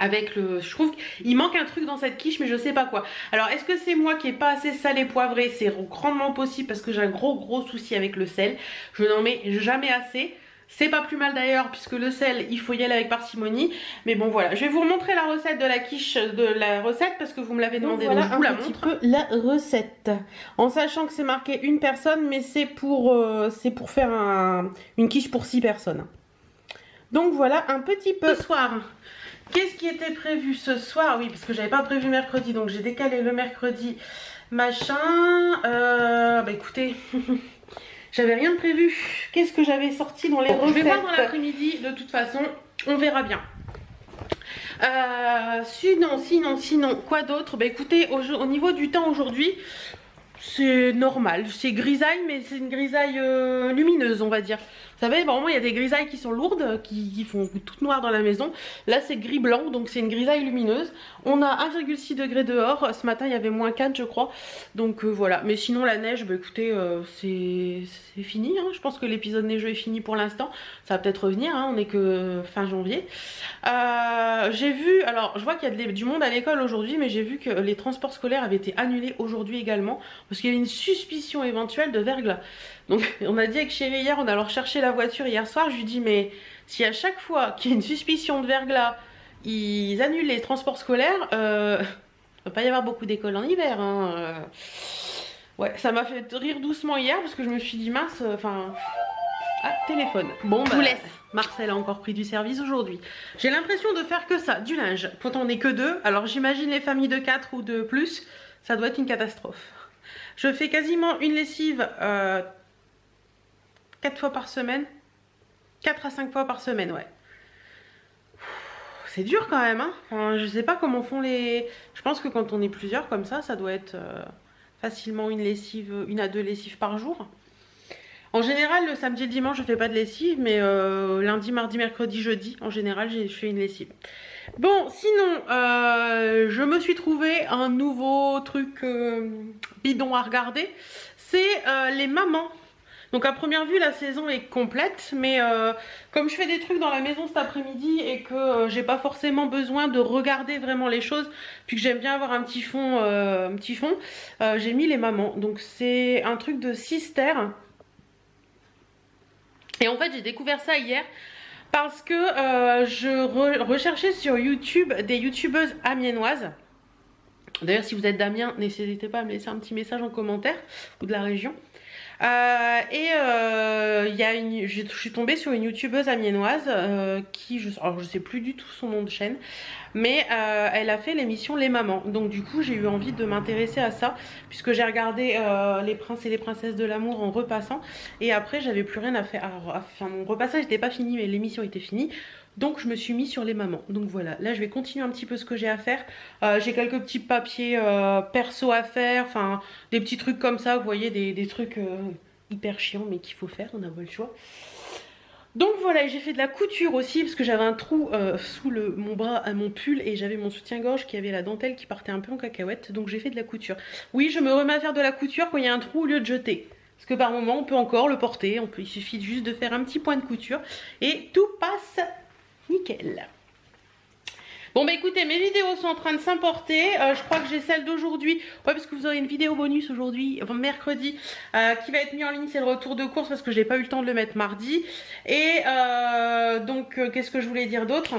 je trouve qu'il manque un truc dans cette quiche, mais je sais pas quoi. Alors est-ce que c'est moi qui est pas assez salé poivré? C'est grandement possible parce que j'ai un gros souci avec le sel. Je n'en mets jamais assez. C'est pas plus mal d'ailleurs puisque le sel il faut y aller avec parcimonie. Mais bon voilà, je vais vous remontrer la recette de la quiche, parce que vous me l'avez demandé. Donc, voilà, donc je vous la montre. La recette. En sachant que c'est marqué une personne, mais c'est pour faire une quiche pour 6 personnes. Donc voilà un petit peu. Ce soir, qu'est-ce qui était prévu ce soir? Oui, parce que j'avais pas prévu mercredi, donc j'ai décalé le mercredi machin. Bah écoutez. J'avais rien de prévu. Qu'est-ce que j'avais sorti dans les recettes? Je vais voir dans l'après-midi, de toute façon, on verra bien. Sinon, quoi d'autre? Bah écoutez, au niveau du temps aujourd'hui, c'est normal. C'est grisaille, mais c'est une grisaille lumineuse, on va dire. Vous savez, vraiment, il y a des grisailles qui sont lourdes, qui font toute noire dans la maison. Là, c'est gris-blanc, donc c'est une grisaille lumineuse. On a 1,6 degré dehors. Ce matin, il y avait moins 4, je crois. Donc voilà. Mais sinon, la neige, bah écoutez, c'est fini. Hein. Je pense que l'épisode neigeux est fini pour l'instant. Ça va peut-être revenir, hein. On est que fin janvier. J'ai vu, alors, je vois qu'il y a du monde à l'école aujourd'hui, mais j'ai vu que les transports scolaires avaient été annulés aujourd'hui également. Parce qu'il y avait une suspicion éventuelle de verglas. Donc on a dit avec chéri hier, on a alors cherché la voiture hier soir, je lui dis mais si à chaque fois qu'il y a une suspicion de verglas, ils annulent les transports scolaires, il ne va pas y avoir beaucoup d'écoles en hiver. Hein. Ouais, ça m'a fait rire doucement hier parce que je me suis dit mince, enfin... Ah, téléphone. Bon, je vous laisse. Marcel a encore pris du service aujourd'hui. J'ai l'impression de faire que ça, du linge. Quand on n'est que 2, alors j'imagine les familles de 4 ou de plus, ça doit être une catastrophe. Je fais quasiment une lessive 4 fois par semaine. 4 à 5 fois par semaine, ouais. c'est dur quand même, hein. Enfin, je sais pas comment font les... Je pense que quand on est plusieurs comme ça doit être facilement une lessive, 1 à 2 lessives par jour. En général, le samedi et le dimanche, je fais pas de lessive, mais lundi, mardi, mercredi, jeudi, en général, je fais une lessive. Bon, sinon, je me suis trouvé un nouveau truc bidon à regarder. C'est les mamans. Donc à première vue, la saison est complète, mais comme je fais des trucs dans la maison cet après-midi et que j'ai pas forcément besoin de regarder vraiment les choses, puis que j'aime bien avoir un petit fond, j'ai mis les mamans. Donc c'est un truc de Sister. Et en fait, j'ai découvert ça hier parce que je recherchais sur YouTube des youtubeuses amiénoises. D'ailleurs, si vous êtes d'Amiens, n'hésitez pas à me laisser un petit message en commentaire ou de la région. Je suis tombée sur une youtubeuse amiénoise alors je sais plus du tout son nom de chaîne, mais elle a fait l'émission Les Mamans. Donc du coup j'ai eu envie de m'intéresser à ça, puisque j'ai regardé Les Princes et les Princesses de l'amour en repassant, et après j'avais plus rien à faire. Alors, enfin, mon repassage n'était pas fini, mais l'émission était finie. Donc je me suis mis sur les mamans. Donc voilà, là je vais continuer un petit peu ce que j'ai à faire. J'ai quelques petits papiers perso à faire, enfin des petits trucs comme ça, vous voyez, des trucs hyper chiants mais qu'il faut faire, on n'a pas le choix. Donc voilà, j'ai fait de la couture aussi parce que j'avais un trou sous mon bras à mon pull et j'avais mon soutien-gorge qui avait la dentelle qui partait un peu en cacahuète, donc j'ai fait de la couture. Oui, je me remets à faire de la couture quand il y a un trou au lieu de jeter. Parce que par moment on peut encore le porter, il suffit juste de faire un petit point de couture et tout passe nickel. Bon bah écoutez, mes vidéos sont en train de s'importer. Je crois que j'ai celle d'aujourd'hui. Ouais, parce que vous aurez une vidéo bonus aujourd'hui, enfin mercredi, qui va être mise en ligne. C'est le retour de course parce que j'ai pas eu le temps de le mettre mardi. Et donc qu'est-ce que je voulais dire d'autre?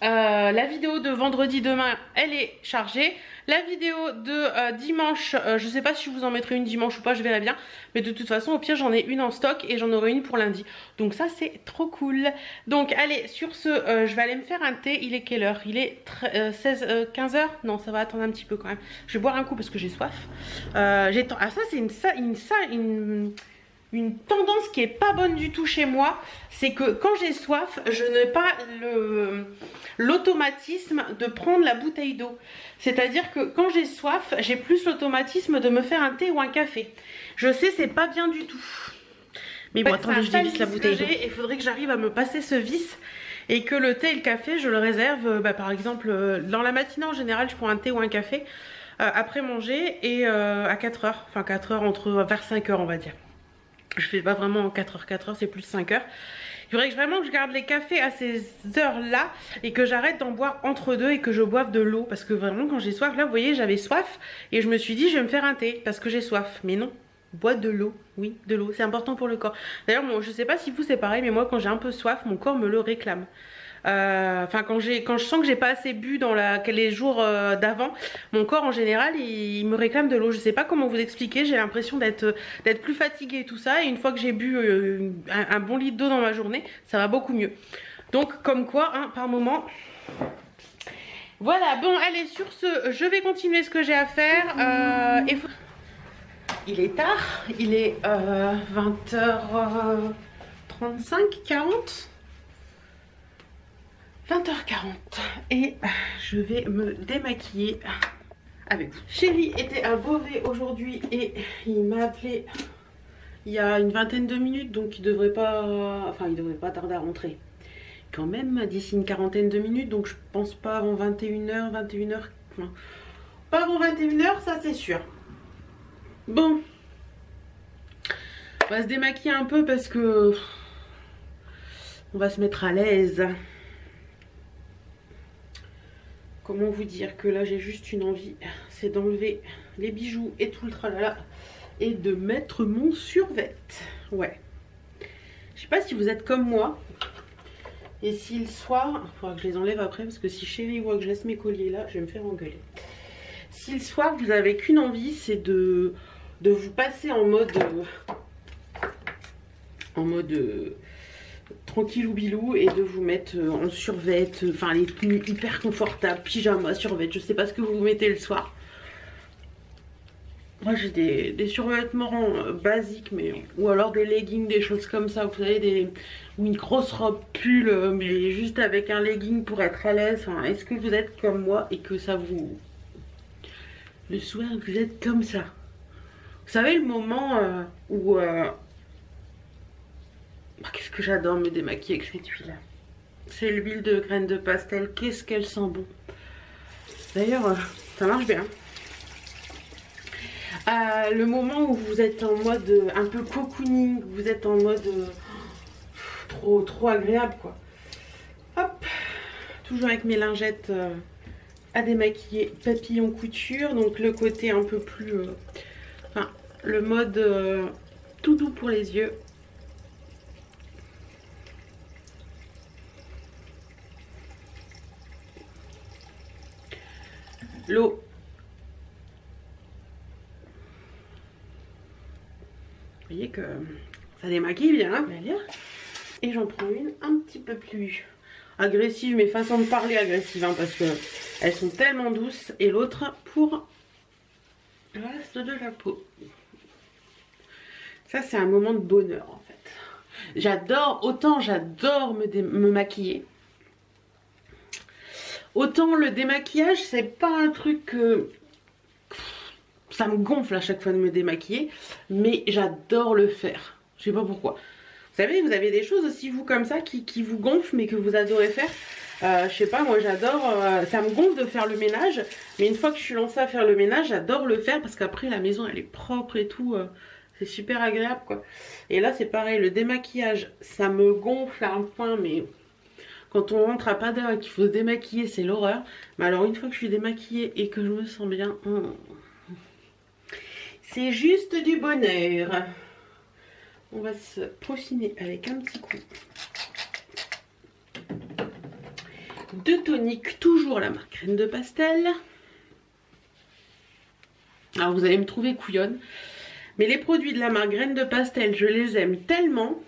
La vidéo de vendredi demain, elle est chargée. La vidéo de dimanche, je sais pas si je vous en mettrai une dimanche ou pas, je verrai bien. Mais de toute façon, au pire, j'en ai une en stock et j'en aurai une pour lundi. Donc ça, c'est trop cool. Donc allez, sur ce, je vais aller me faire un thé. Il est quelle heure? Il est 15 heures? Non, ça va attendre un petit peu quand même. Je vais boire un coup parce que j'ai soif. Ah ça, c'est une tendance qui est pas bonne du tout chez moi, c'est que quand j'ai soif, je n'ai pas l'automatisme de prendre la bouteille d'eau. C'est-à-dire que quand j'ai soif, j'ai plus l'automatisme de me faire un thé ou un café. Je sais, c'est pas bien du tout. Mais bon, attendez, je dévisse la bouteille d'eau. Il faudrait que j'arrive à me passer ce vice et que le thé et le café, je le réserve, par exemple, dans la matinée en général, je prends un thé ou un café après manger et à 4 heures, enfin 4 heures, vers 5 heures on va dire. Je fais pas vraiment 4 heures, c'est plus 5 heures. Il faudrait que vraiment que je garde les cafés à ces heures-là et que j'arrête d'en boire entre deux et que je boive de l'eau. Parce que vraiment quand j'ai soif, là vous voyez j'avais soif et je me suis dit je vais me faire un thé parce que j'ai soif. Mais non, bois de l'eau, oui de l'eau, c'est important pour le corps. D'ailleurs moi, je sais pas si vous c'est pareil, mais moi quand j'ai un peu soif, mon corps me le réclame. Enfin quand je sens que j'ai pas assez bu dans les jours d'avant, mon corps en général il me réclame de l'eau. Je sais pas comment vous expliquer, j'ai l'impression d'être plus fatiguée et tout ça, et une fois que j'ai bu un bon litre d'eau dans ma journée, ça va beaucoup mieux. Donc comme quoi hein, par moment. Voilà, bon allez, sur ce je vais continuer ce que j'ai à faire. Il est tard, il est 20h35, 40, 20h40 et je vais me démaquiller avec vous. Chéri était à Beauvais aujourd'hui et il m'a appelé il y a une vingtaine de minutes, donc il devrait pas tarder à rentrer. Quand même d'ici une quarantaine de minutes, donc je pense pas avant 21h, enfin, pas avant 21h, ça c'est sûr. Bon, on va se démaquiller un peu parce que on va se mettre à l'aise. Comment vous dire que là j'ai juste une envie, c'est d'enlever les bijoux et tout le tralala et de mettre mon survêt. Ouais. Je sais pas si vous êtes comme moi. Et si le soir, il faudra que je les enlève après parce que si chéri voit que je laisse mes colliers là, je vais me faire engueuler. Si le soir vous avez qu'une envie, c'est de vous passer en mode tranquille ou bilou et de vous mettre en survêt, enfin les tenues hyper confortables, pyjama, survêt, je sais pas ce que vous mettez le soir. Moi j'ai des survêtements basiques, mais ou alors des leggings, des choses comme ça, vous savez, ou une grosse robe pull, mais juste avec un legging pour être à l'aise. Enfin, est-ce que vous êtes comme moi et que ça vous... Le soir vous êtes comme ça? Vous savez le moment où... Qu'est-ce que j'adore me démaquiller avec cette huile. C'est l'huile de graines de pastel, qu'est-ce qu'elle sent bon. D'ailleurs, ça marche bien. Le moment où vous êtes en mode un peu cocooning, vous êtes en mode trop agréable quoi. Hop, toujours avec mes lingettes à démaquiller papillon couture, donc le côté un peu plus enfin le mode tout doux pour les yeux. L'eau, vous voyez que ça démaquille bien, hein, et j'en prends une un petit peu plus agressive, mais façon de parler agressive, hein, parce que elles sont tellement douces, et l'autre pour le reste de la peau. Ça c'est un moment de bonheur en fait. J'adore, autant j'adore me maquiller, autant le démaquillage c'est pas un truc que... Ça me gonfle à chaque fois de me démaquiller, mais j'adore le faire. Je sais pas pourquoi. Vous savez, vous avez des choses aussi vous comme ça qui vous gonflent mais que vous adorez faire. Je sais pas, moi j'adore, ça me gonfle de faire le ménage, mais une fois que je suis lancée à faire le ménage, j'adore le faire parce qu'après la maison elle est propre et tout, c'est super agréable quoi. Et là c'est pareil, le démaquillage ça me gonfle à un point, mais quand on rentre à pas d'heure et qu'il faut se démaquiller c'est l'horreur. Mais alors une fois que je suis démaquillée et que je me sens bien, c'est juste du bonheur. On va se peaufiner avec un petit coup de tonique, toujours la marque Graines de Pastel. Alors vous allez me trouver couillonne, mais les produits de la marque Graines de Pastel, je les aime tellement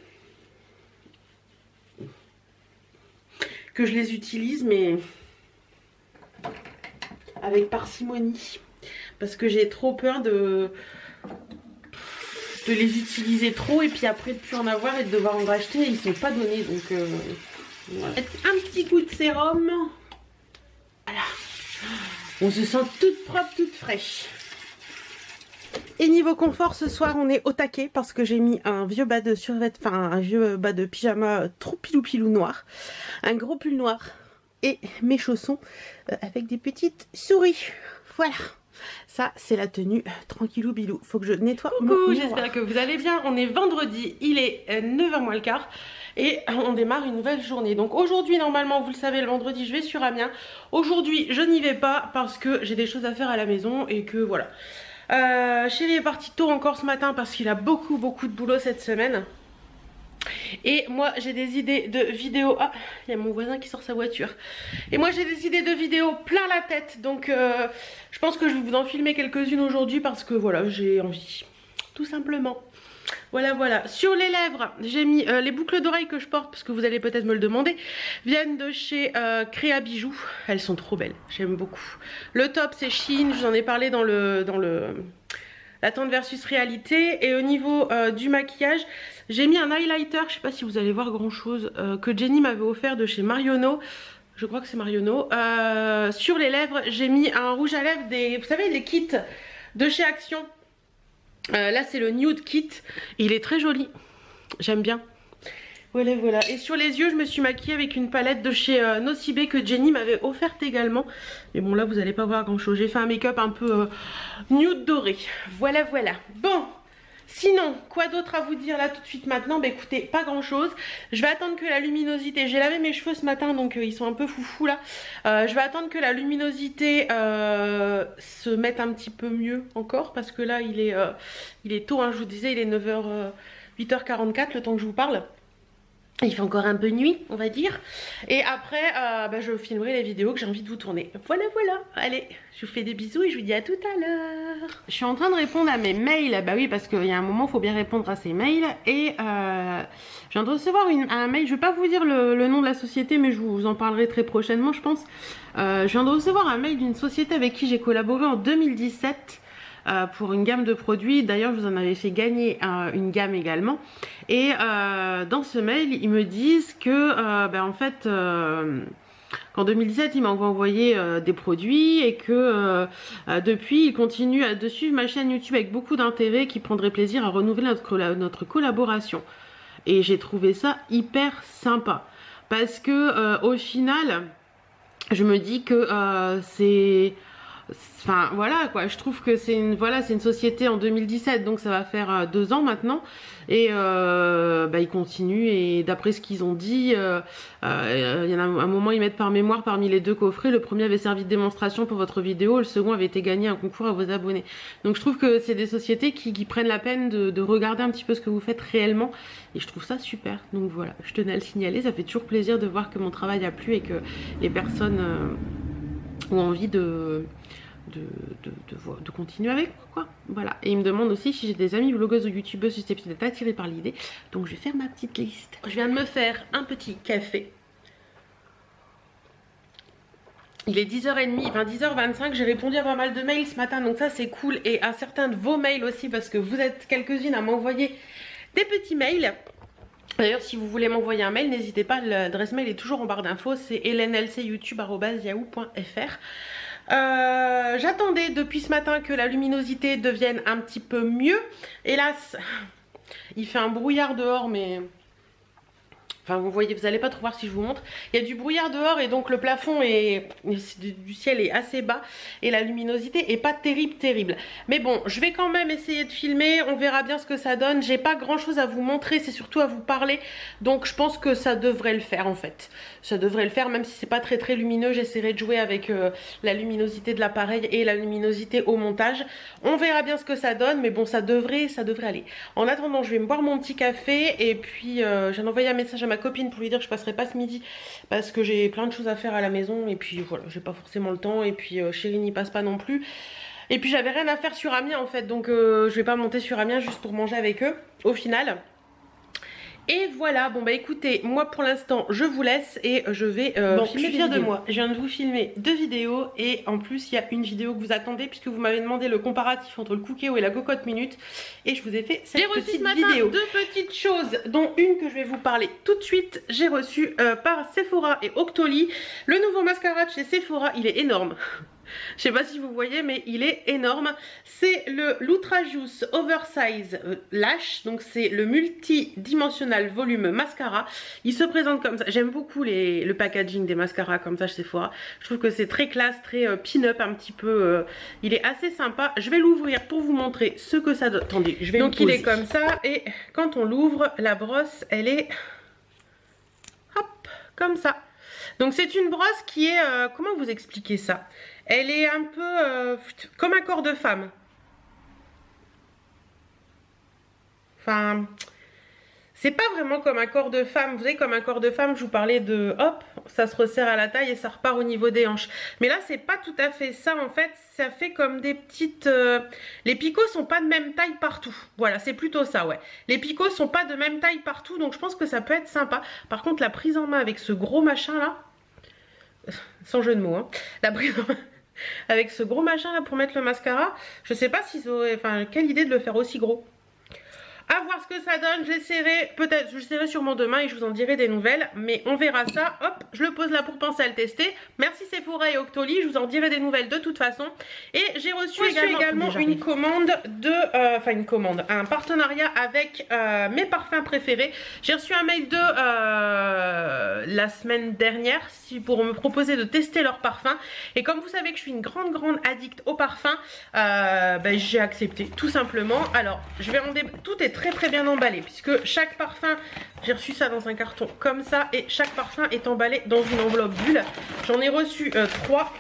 que je les utilise, mais avec parcimonie. Parce que j'ai trop peur de les utiliser trop et puis après de plus en avoir et de devoir en racheter. Ils sont pas donnés, donc voilà. Un petit coup de sérum. Voilà. On se sent toute propre, toute fraîche. Et niveau confort, ce soir on est au taquet parce que j'ai mis un vieux bas de survêtement, enfin un vieux bas de pyjama trop pilou noir, un gros pull noir et mes chaussons avec des petites souris. Voilà. Ça c'est la tenue tranquillou bilou. Faut que je nettoie. Coucou, j'espère que vous allez bien. On est vendredi, il est 9h moins le quart et on démarre une nouvelle journée. Donc aujourd'hui normalement vous le savez, le vendredi je vais sur Amiens. Aujourd'hui je n'y vais pas parce que j'ai des choses à faire à la maison et que voilà. Chérie est parti tôt encore ce matin parce qu'il a beaucoup de boulot cette semaine. Et moi j'ai des idées de vidéos. Ah, il y a mon voisin qui sort sa voiture. Et moi j'ai des idées de vidéos plein la tête. Donc je pense que je vais vous en filmer quelques-unes aujourd'hui parce que voilà, j'ai envie. Tout simplement. Voilà. Sur les lèvres, j'ai mis les boucles d'oreilles que je porte, parce que vous allez peut-être me le demander, viennent de chez Créa Bijoux. Elles sont trop belles, j'aime beaucoup. Le top c'est Shein, je vous en ai parlé dans la tente versus réalité. Et au niveau du maquillage, j'ai mis un highlighter, je sais pas si vous allez voir grand chose, que Jenny m'avait offert de chez Marionneau. Je crois que c'est Marionneau. Sur les lèvres, j'ai mis un rouge à lèvres, vous savez, des kits de chez Action. Là c'est le nude kit, il est très joli, j'aime bien. Voilà. Et sur les yeux je me suis maquillée avec une palette de chez Nocibé que Jenny m'avait offerte également. Mais bon là vous allez pas voir grand chose, j'ai fait un make-up un peu nude doré. Voilà. Bon, sinon quoi d'autre à vous dire là tout de suite maintenant? Bah écoutez, pas grand chose. Je vais attendre que la luminosité, j'ai lavé mes cheveux ce matin donc ils sont un peu foufou là. Je vais attendre que la luminosité se mette un petit peu mieux encore, parce que là il est tôt, hein, je vous disais il est 8h44 le temps que je vous parle. Il fait encore un peu nuit on va dire. Et après je filmerai les vidéos que j'ai envie de vous tourner. Voilà. Allez, je vous fais des bisous et je vous dis à tout à l'heure. Je suis en train de répondre à mes mails. Bah oui, parce qu'il y a un moment il faut bien répondre à ces mails. Et je viens de recevoir un mail. Je vais pas vous dire le nom de la société, mais je vous en parlerai très prochainement je pense. Je viens de recevoir un mail d'une société avec qui j'ai collaboré en 2017. pour une gamme de produits. D'ailleurs je vous en avais fait gagner une gamme également. Et dans ce mail ils me disent que en fait qu'en 2017 ils m'ont envoyé des produits et que depuis ils continuent de suivre ma chaîne YouTube avec beaucoup d'intérêt, qui prendrait plaisir à renouveler notre collaboration. Et j'ai trouvé ça hyper sympa parce que au final je me dis que c'est... Enfin voilà quoi, je trouve que c'est une société en 2017, donc ça va faire 2 ans maintenant. Et ils continuent, et d'après ce qu'ils ont dit, il y en a un moment ils mettent par mémoire parmi les 2 coffrets, le premier avait servi de démonstration pour votre vidéo, le second avait été gagné un concours à vos abonnés. Donc je trouve que c'est des sociétés qui prennent la peine de regarder un petit peu ce que vous faites réellement, et je trouve ça super. Donc voilà, je tenais à le signaler, ça fait toujours plaisir de voir que mon travail a plu et que les personnes ont envie de continuer avec moi, quoi. Voilà. Et il me demande aussi si j'ai des amis blogueuses ou youtubeuses susceptibles d'être attirées par l'idée. Donc je vais faire ma petite liste. Je viens de me faire un petit café. Il est 10h30, 10h25, j'ai répondu à pas mal de mails ce matin, donc ça c'est cool. Et à certains de vos mails aussi, parce que vous êtes quelques-unes à m'envoyer des petits mails. D'ailleurs, si vous voulez m'envoyer un mail, n'hésitez pas, l'adresse mail est toujours en barre d'infos, c'est helenlcyoutube@yahoo.fr. J'attendais depuis ce matin que la luminosité devienne un petit peu mieux. Hélas, il fait un brouillard dehors, mais... Enfin, vous voyez, vous n'allez pas trop voir si je vous montre. Il y a du brouillard dehors et donc le plafond du ciel est assez bas et la luminosité est pas terrible. Mais bon, je vais quand même essayer de filmer. On verra bien ce que ça donne. J'ai pas grand chose à vous montrer, c'est surtout à vous parler. Donc je pense que ça devrait le faire en fait. Ça devrait le faire, même si c'est pas très lumineux. J'essaierai de jouer avec la luminosité de l'appareil et la luminosité au montage. On verra bien ce que ça donne, mais bon, ça devrait aller. En attendant, je vais me boire mon petit café et puis j'ai envoyé un message à ma copine pour lui dire que je passerai pas ce midi parce que j'ai plein de choses à faire à la maison et puis voilà, j'ai pas forcément le temps, et puis chérie n'y passe pas non plus, et puis j'avais rien à faire sur Amiens en fait, donc je vais pas monter sur Amiens juste pour manger avec eux au final. Et voilà, bon bah écoutez, moi pour l'instant je vous laisse et je vais filmer fière de moi. Je viens de vous filmer 2 vidéos et en plus il y a une vidéo que vous attendez puisque vous m'avez demandé le comparatif entre le Cookéo et la Cocotte Minute et je vous ai fait cette petite vidéo. 2 petites choses, dont une que je vais vous parler tout de suite. J'ai reçu par Sephora et Octoly le nouveau mascara de chez Sephora, il est énorme. Je sais pas si vous voyez, mais il est énorme. C'est le l'Ultra Juice Oversize Lash. Donc c'est le multidimensional volume mascara. Il se présente comme ça. J'aime beaucoup le packaging des mascaras comme ça chez Sephora. Je trouve que c'est très classe, très pin-up un petit peu. Il est assez sympa. Je vais l'ouvrir pour vous montrer ce que ça donne. Attendez, je vais donc il est comme ça. Et quand on l'ouvre, la brosse, elle est... Hop, comme ça. Donc c'est une brosse qui est... comment vous expliquer ça? Elle est un peu comme un corps de femme. Enfin, c'est pas vraiment comme un corps de femme. Vous savez, comme un corps de femme, je vous parlais de hop, ça se resserre à la taille et ça repart au niveau des hanches. Mais là, c'est pas tout à fait ça en fait. Ça fait comme des petites... Les picots sont pas de même taille partout. Voilà, c'est plutôt ça, ouais. Les picots sont pas de même taille partout, donc je pense que ça peut être sympa. Par contre, la prise en main avec ce gros machin là, sans jeu de mots, hein, la prise en main... avec ce gros machin là pour mettre le mascara, je sais pas si ça aurait... Enfin, quelle idée de le faire aussi gros. À voir ce que ça donne, j'essaierai, peut-être, j'essaierai sûrement demain et je vous en dirai des nouvelles, mais on verra ça. Hop, je le pose là pour penser à le tester. Merci Sephora et Octoly, je vous en dirai des nouvelles de toute façon. Et j'ai reçu également une commande de, enfin une commande, un partenariat avec mes parfums préférés. J'ai reçu un mail de la semaine dernière pour me proposer de tester leurs parfums. Et comme vous savez que je suis une grande addict aux parfums, j'ai accepté tout simplement. Alors, je vais en tout est très bien emballé puisque chaque parfum, j'ai reçu ça dans un carton comme ça et chaque parfum est emballé dans une enveloppe bulle. J'en ai reçu 3.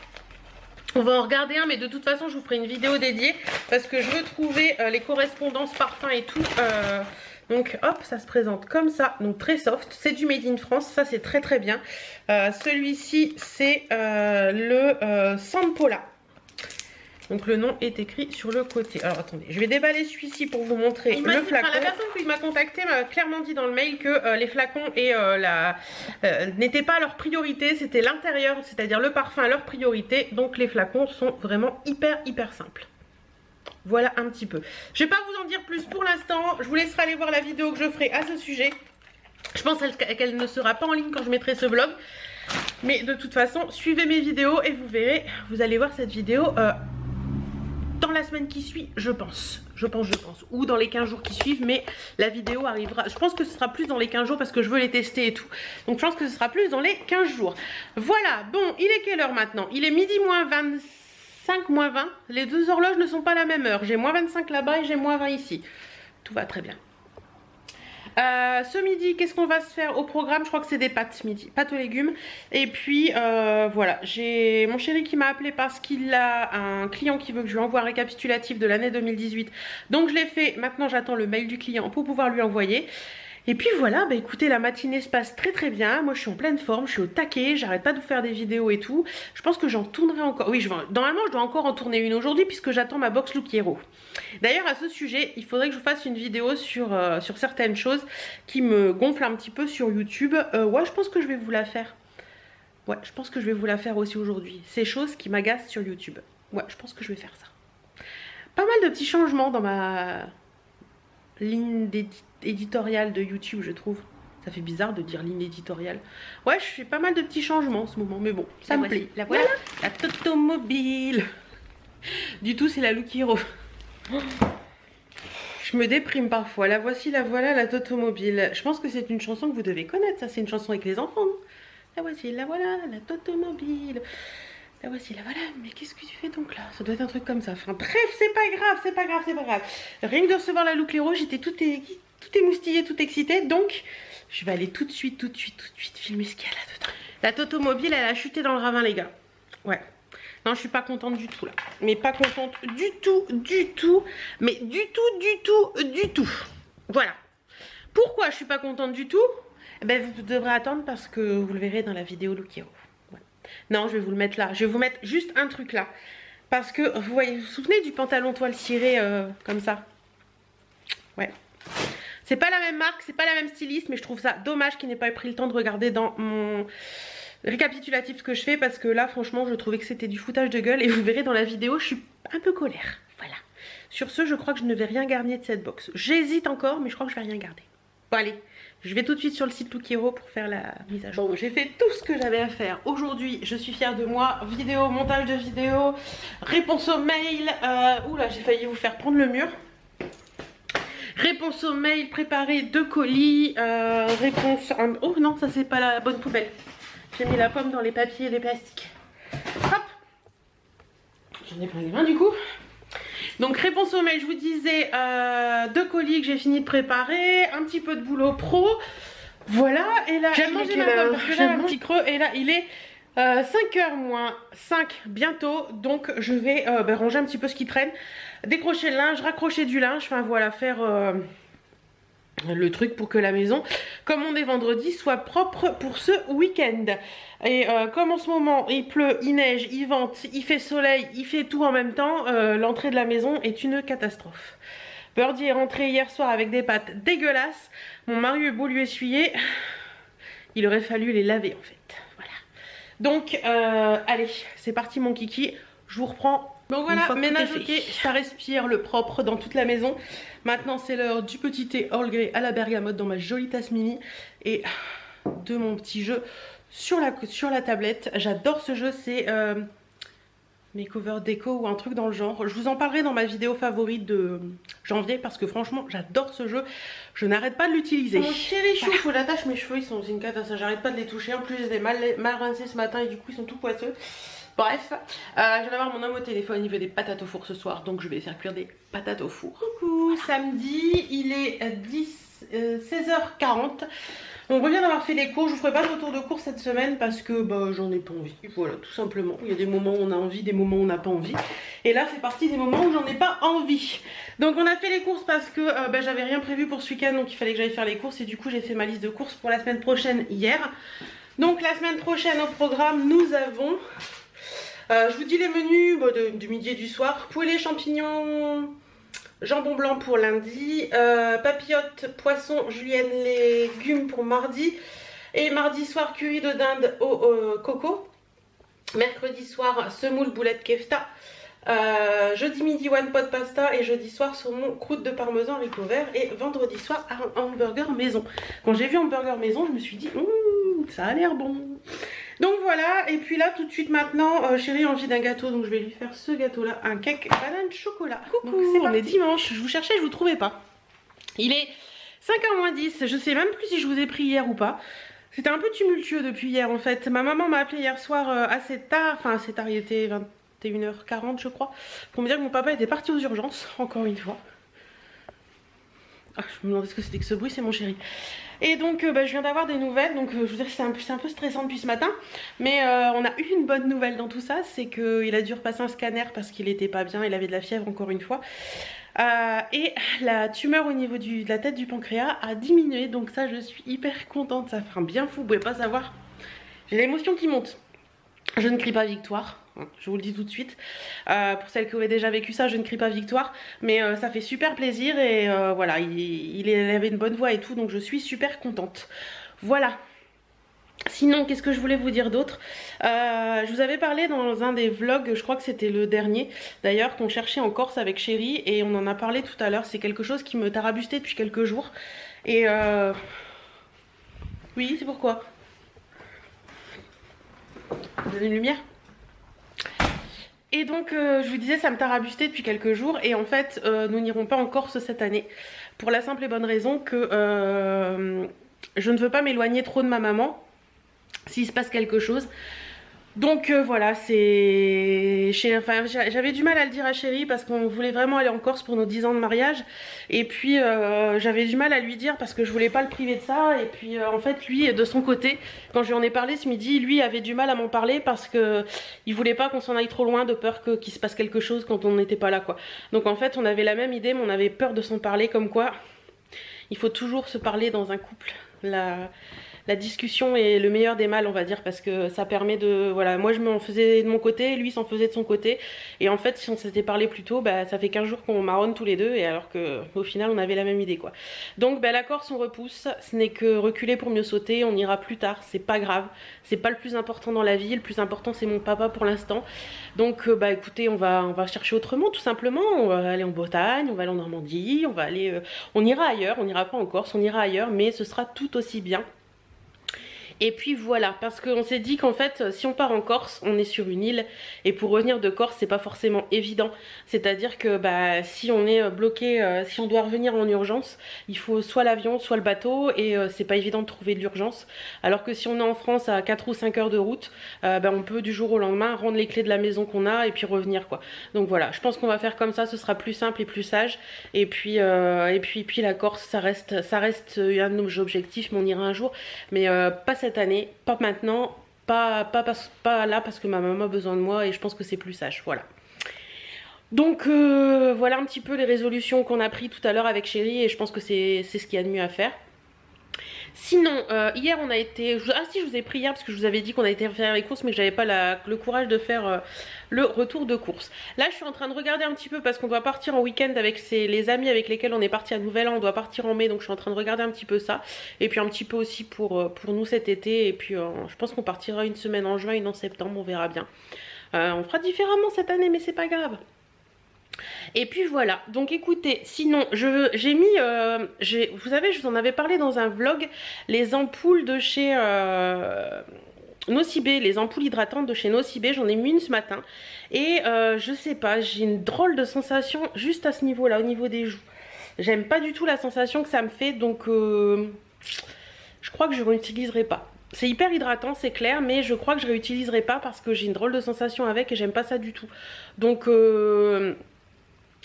On va en regarder un, mais de toute façon je vous ferai une vidéo dédiée parce que je veux trouver les correspondances parfums et tout. Donc hop, ça se présente comme ça, donc très soft, c'est du made in France, ça c'est très bien. Celui-ci c'est le Sampola. Donc le nom est écrit sur le côté. Alors attendez, je vais déballer celui-ci pour vous montrer le flacon. La personne qui m'a contacté m'a clairement dit dans le mail que les flacons et n'étaient pas leur priorité, c'était l'intérieur, c'est-à-dire le parfum leur priorité. Donc les flacons sont vraiment hyper simples. Voilà un petit peu. Je vais pas vous en dire plus pour l'instant. Je vous laisserai aller voir la vidéo que je ferai à ce sujet. Je pense qu'elle ne sera pas en ligne quand je mettrai ce vlog. Mais de toute façon, suivez mes vidéos et vous verrez, vous allez voir cette vidéo dans la semaine qui suit, je pense. Je pense. Ou dans les 15 jours qui suivent, mais la vidéo arrivera. Je pense que ce sera plus dans les 15 jours parce que je veux les tester et tout. Donc je pense que ce sera plus dans les 15 jours. Voilà, bon, il est quelle heure maintenant? Il est midi moins 25, moins 20. Les deux horloges ne sont pas la même heure. J'ai moins 25 là-bas et j'ai moins 20 ici. Tout va très bien. Ce midi, qu'est-ce qu'on va se faire au programme? Je crois que c'est des pâtes ce midi, pâtes aux légumes. Et puis voilà, j'ai mon chéri qui m'a appelé parce qu'il a un client qui veut que je lui envoie un récapitulatif de l'année 2018. Donc je l'ai fait, maintenant j'attends le mail du client pour pouvoir lui envoyer. Et puis voilà, bah écoutez, la matinée se passe très très bien. Moi je suis en pleine forme, je suis au taquet, j'arrête pas de vous faire des vidéos et tout. Je pense que j'en tournerai encore. Oui, normalement je dois encore en tourner une aujourd'hui puisque j'attends ma box Look Hero. D'ailleurs à ce sujet, il faudrait que je vous fasse une vidéo sur certaines choses qui me gonflent un petit peu sur YouTube. Ouais, je pense que je vais vous la faire. Ouais, je pense que je vais vous la faire aussi aujourd'hui. Ces choses qui m'agacent sur YouTube. Ouais, je pense que je vais faire ça. Pas mal de petits changements dans ma ligne éditoriale de YouTube, je trouve. Ça fait bizarre de dire ligne éditoriale. Ouais, je fais pas mal de petits changements en ce moment, mais bon, ça me plaît. La voilà, la Totomobile. Du tout, c'est la Look Hero. Je me déprime parfois. La voici, la voilà, la Totomobile. Je pense que c'est une chanson que vous devez connaître. Ça, c'est une chanson avec les enfants, non? La voici, la voilà, la Totomobile. La voici, la voilà. Mais qu'est-ce que tu fais donc là? Ça doit être un truc comme ça. Enfin bref, c'est pas grave, c'est pas grave, c'est pas grave. Rien que de recevoir la Look Hero, j'étais tout émoustillée, tout excitée. Donc, je vais aller tout de suite filmer ce qu'il y a là-dedans. La Totomobile, elle a chuté dans le ravin, les gars. Ouais. Non, je suis pas contente du tout là. Mais pas contente du tout. Mais du tout. Voilà. Pourquoi je suis pas contente du tout? Eh ben, vous devrez attendre parce que vous le verrez dans la vidéo Look Hero. Ouais. Non, je vais vous le mettre là. Je vais vous mettre juste un truc là. Parce que, vous voyez, vous vous souvenez du pantalon toile ciré comme ça? Ouais. C'est pas la même marque, c'est pas la même styliste, mais je trouve ça dommage qu'il n'ait pas pris le temps de regarder dans mon récapitulatif ce que je fais, parce que là franchement je trouvais que c'était du foutage de gueule et vous verrez dans la vidéo je suis un peu colère. Voilà. Sur ce, je crois que je ne vais rien garder de cette box. J'hésite encore, mais je crois que je vais rien garder. Bon allez, je vais tout de suite sur le site Look Hero pour faire la mise à jour. Bon, j'ai fait tout ce que j'avais à faire aujourd'hui, je suis fière de moi. Vidéo, montage de vidéo, réponse aux mails. Oula, j'ai failli vous faire prendre le mur. Réponse aux mails, préparer 2 colis, réponse... Oh non, ça c'est pas la bonne poubelle. J'ai mis la pomme dans les papiers et les plastiques. Hop. J'en ai pris un du coup. Donc réponse aux mails, je vous disais 2 colis que j'ai fini de préparer, un petit peu de boulot pro. Voilà, et là, j'ai mangé ma pomme parce que j'ai un petit creux et là il est 5h moins 5 bientôt. Donc je vais ranger un petit peu ce qui traîne, décrocher le linge, raccrocher du linge, enfin voilà, faire le truc pour que la maison, comme on est vendredi, soit propre pour ce week-end. Et comme en ce moment il pleut, il neige, il vente, il fait soleil, il fait tout en même temps, l'entrée de la maison est une catastrophe. Birdie est rentré hier soir avec des pattes dégueulasses. Mon mari est beau lui essuyer, il aurait fallu les laver en fait. Voilà. Donc allez, c'est parti mon kiki, je vous reprends. Donc voilà, ménage ok, ça respire le propre dans toute la maison. Maintenant c'est l'heure du petit thé Earl Grey à la bergamote dans ma jolie tasse mini et de mon petit jeu sur la tablette. J'adore ce jeu, c'est Makeover Déco ou un truc dans le genre. Je vous en parlerai dans ma vidéo favorite de janvier parce que franchement j'adore ce jeu. Je n'arrête pas de l'utiliser. Mon chéri chou, faut l'attache, mes cheveux ils sont une catastrophe, j'arrête pas de les toucher. En plus je les ai mal rincés ce matin et du coup ils sont tout poisseux. Bref, je viens d'avoir mon homme au téléphone, il veut des patates au four ce soir, donc je vais faire cuire des patates au four. Coucou, samedi, il est 16h40. On revient d'avoir fait les courses, je vous ferai pas de retour de course cette semaine parce que j'en ai pas envie. Voilà, tout simplement. Il y a des moments où on a envie, des moments où on n'a pas envie. Et là, c'est parti des moments où j'en ai pas envie. Donc on a fait les courses parce que j'avais rien prévu pour ce week-end, donc il fallait que j'aille faire les courses. Et du coup, j'ai fait ma liste de courses pour la semaine prochaine hier. Donc la semaine prochaine au programme, nous avons... je vous dis les menus du midi et du soir. Poulet, champignons, jambon blanc pour lundi, papillote, poisson, julienne, légumes pour mardi. Et mardi soir, curry de dinde au coco. Mercredi soir, semoule, boulette, kefta. Jeudi midi one pot pasta et jeudi soir saumon croûte de parmesan haricot vert et vendredi soir un hamburger maison. Quand j'ai vu hamburger maison je me suis dit ça a l'air bon. Donc voilà, et puis là tout de suite maintenant chérie a envie d'un gâteau, donc je vais lui faire ce gâteau là, un cake banane chocolat. Coucou, on est dimanche, je vous cherchais, je vous trouvais pas. Il est 5h moins 10, je sais même plus si je vous ai pris hier ou pas. C'était un peu tumultueux depuis hier en fait. Ma maman m'a appelé hier soir assez tard, enfin assez tard, il était 21h40 je crois, pour me dire que mon papa était parti aux urgences, encore une fois. Ah, je me demandais ce que c'était que ce bruit, c'est mon chéri. Et donc je viens d'avoir des nouvelles, donc je vous dire que c'est un peu stressant depuis ce matin. Mais on a eu une bonne nouvelle dans tout ça, c'est qu'il a dû repasser un scanner parce qu'il était pas bien, il avait de la fièvre encore une fois. Et la tumeur au niveau de la tête du pancréas a diminué, donc ça je suis hyper contente, ça fait un bien fou, vous pouvez pas savoir. J'ai l'émotion qui monte. Je ne crie pas victoire, je vous le dis tout de suite. Pour celles qui avaient déjà vécu ça, je ne crie pas victoire. Mais ça fait super plaisir et voilà, il avait une bonne voix et tout, donc je suis super contente. Voilà. Sinon, qu'est-ce que je voulais vous dire d'autre? Je vous avais parlé dans un des vlogs, je crois que c'était le dernier, d'ailleurs, qu'on cherchait en Corse avec Chéri. Et on en a parlé tout à l'heure, c'est quelque chose qui me tarabustait depuis quelques jours. Et oui, c'est pourquoi? Vous avez une lumière? Et donc je vous disais, ça me tarabustait depuis quelques jours. Et en fait nous n'irons pas en Corse cette année, pour la simple et bonne raison que je ne veux pas m'éloigner trop de ma maman s'il se passe quelque chose. Donc voilà, enfin, j'avais du mal à le dire à Chéri parce qu'on voulait vraiment aller en Corse pour nos 10 ans de mariage. Et puis j'avais du mal à lui dire parce que je voulais pas le priver de ça. Et puis en fait lui de son côté, quand je lui en ai parlé ce midi, lui avait du mal à m'en parler parce que il voulait pas qu'on s'en aille trop loin de peur qu'il se passe quelque chose quand on n'était pas là quoi. Donc en fait on avait la même idée mais on avait peur de s'en parler, comme quoi il faut toujours se parler dans un couple. La discussion est le meilleur des mal, on va dire, parce que ça permet de... Voilà, moi je m'en faisais de mon côté, lui s'en faisait de son côté. Et en fait, si on s'était parlé plus tôt, bah, ça fait 15 jours qu'on marronne tous les deux, et alors qu'au final, on avait la même idée, quoi. Donc, bah, la Corse, on repousse. Ce n'est que reculer pour mieux sauter. On ira plus tard, c'est pas grave. C'est pas le plus important dans la vie. Le plus important, c'est mon papa pour l'instant. Donc, bah, écoutez, on va chercher autrement, tout simplement. On va aller en Bretagne, on va aller en Normandie, on va aller... on ira ailleurs, on n'ira pas en Corse, on ira ailleurs, mais ce sera tout aussi bien. Et puis voilà, parce qu'on s'est dit qu'en fait si on part en Corse, on est sur une île et pour revenir de Corse c'est pas forcément évident. C'est à dire que bah, si on est bloqué, si on doit revenir en urgence, il faut soit l'avion soit le bateau et c'est pas évident de trouver de l'urgence. Alors que si on est en France à 4 ou 5 heures de route, bah, on peut du jour au lendemain rendre les clés de la maison qu'on a et puis revenir quoi. Donc voilà, je pense qu'on va faire comme ça, ce sera plus simple et plus sage. Et puis la Corse ça reste un de nos objectifs, mais on ira un jour. Mais pas cette année, pas maintenant, pas là parce que ma maman a besoin de moi et je pense que c'est plus sage, voilà. Donc voilà un petit peu les résolutions qu'on a prises tout à l'heure avec Chéri et je pense que c'est ce qu'il y a de mieux à faire. Sinon, hier on a été... Ah si, je vous ai pris hier parce que je vous avais dit qu'on a été faire les courses mais que j'avais pas le courage de faire le retour de course. Là je suis en train de regarder un petit peu parce qu'on doit partir en week-end avec les amis avec lesquels on est parti à Nouvel An. On doit partir en mai, donc je suis en train de regarder un petit peu ça. Et puis un petit peu aussi pour nous cet été. Et puis je pense qu'on partira une semaine en juin, une en septembre, on verra bien. On fera différemment cette année mais c'est pas grave. Et puis voilà, donc écoutez, sinon j'ai mis, vous savez je vous en avais parlé dans un vlog, les ampoules de chez Nocibé, les ampoules hydratantes de chez Nocibé, j'en ai mis une ce matin. Et je sais pas, j'ai une drôle de sensation juste à ce niveau là, au niveau des joues. J'aime pas du tout la sensation que ça me fait, donc je crois que je ne réutiliserai pas. C'est hyper hydratant, c'est clair, mais je crois que je ne réutiliserai pas parce que j'ai une drôle de sensation avec et j'aime pas ça du tout. Donc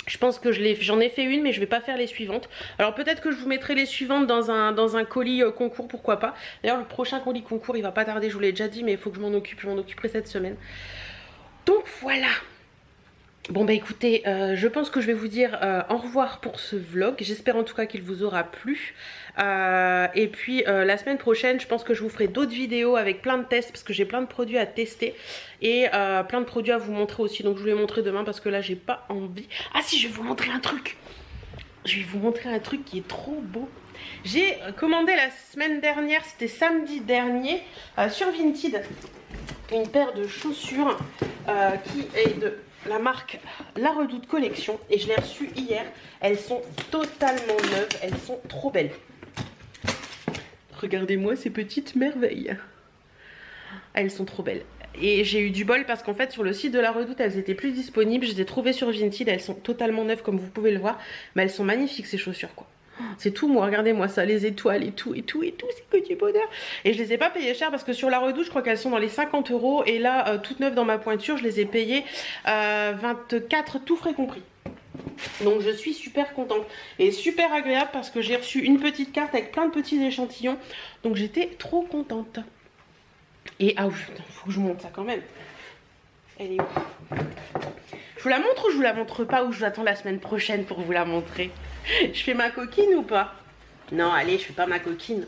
je pense que j'en ai fait une mais je vais pas faire les suivantes. Alors peut-être que je vous mettrai les suivantes dans un colis concours, pourquoi pas. D'ailleurs le prochain colis concours il va pas tarder, je vous l'ai déjà dit, mais il faut que je m'en occupe, je m'en occuperai cette semaine. Donc voilà. Bon bah écoutez, je pense que je vais vous dire au revoir pour ce vlog. J'espère en tout cas qu'il vous aura plu. Et puis la semaine prochaine je pense que je vous ferai d'autres vidéos avec plein de tests parce que j'ai plein de produits à tester et plein de produits à vous montrer aussi. Donc je vous les montrer demain parce que là j'ai pas envie. Ah si, je vais vous montrer un truc. Je vais vous montrer un truc qui est trop beau. J'ai commandé la semaine dernière, c'était samedi dernier, sur Vinted, une paire de chaussures qui est de la marque La Redoute Collection et je l'ai reçue hier. Elles sont totalement neuves, elles sont trop belles. Regardez-moi ces petites merveilles. Elles sont trop belles. Et j'ai eu du bol parce qu'en fait sur le site de La Redoute elles étaient plus disponibles. Je les ai trouvées sur Vinted, elles sont totalement neuves comme vous pouvez le voir. Mais elles sont magnifiques ces chaussures quoi. C'est tout moi, regardez-moi ça, les étoiles et tout, c'est que du bonheur. Et je les ai pas payées cher parce que sur La Redoute je crois qu'elles sont dans les 50 € et là toutes neuves dans ma pointure je les ai payées 24 tout frais compris. Donc je suis super contente et super agréable parce que j'ai reçu une petite carte avec plein de petits échantillons. Donc j'étais trop contente. Et ah oui, faut que je monte ça quand même. Elle est où? Je vous la montre ou je vous la montre pas, ou je vous attends la semaine prochaine pour vous la montrer? Je fais ma coquine ou pas? Non, allez, je fais pas ma coquine.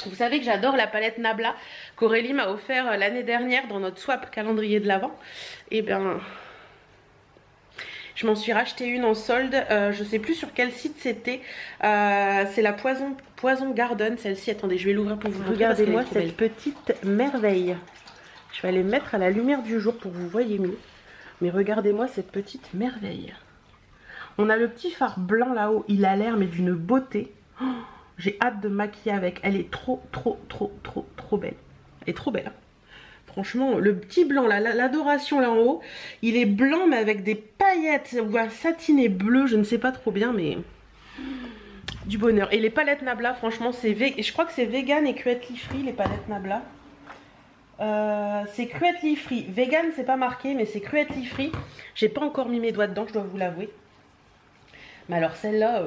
Vous savez que j'adore la palette Nabla qu'Aurélie m'a offert l'année dernière dans notre swap calendrier de l'Avent. Et bien, je m'en suis racheté une en solde. Je sais plus sur quel site c'était. C'est la Poison Garden, celle-ci. Attendez, je vais l'ouvrir pour vous montrer. Regardez-moi cette petite merveille. Je vais aller mettre à la lumière du jour pour que vous voyez mieux. Mais regardez-moi cette petite merveille. On a le petit phare blanc là-haut. Il a l'air mais d'une beauté. Oh, j'ai hâte de maquiller avec. Elle est trop belle. Elle est trop belle. Hein. Franchement, le petit blanc là, l'adoration là en haut. Il est blanc mais avec des paillettes ou un satiné bleu. Je ne sais pas trop bien mais... Du bonheur. Et les palettes Nabla, franchement, c'est je crois que c'est vegan et cruelty free les palettes Nabla. C'est cruelty free. Vegan, c'est pas marqué, mais c'est cruelty free. J'ai pas encore mis mes doigts dedans, je dois vous l'avouer. Mais alors celle-là,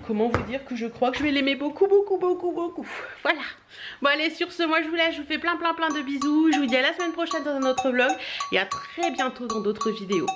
comment vous dire que je crois que je vais l'aimer beaucoup. Voilà. Bon allez, sur ce, moi je vous laisse, je vous fais plein de bisous. Je vous dis à la semaine prochaine dans un autre vlog et à très bientôt dans d'autres vidéos.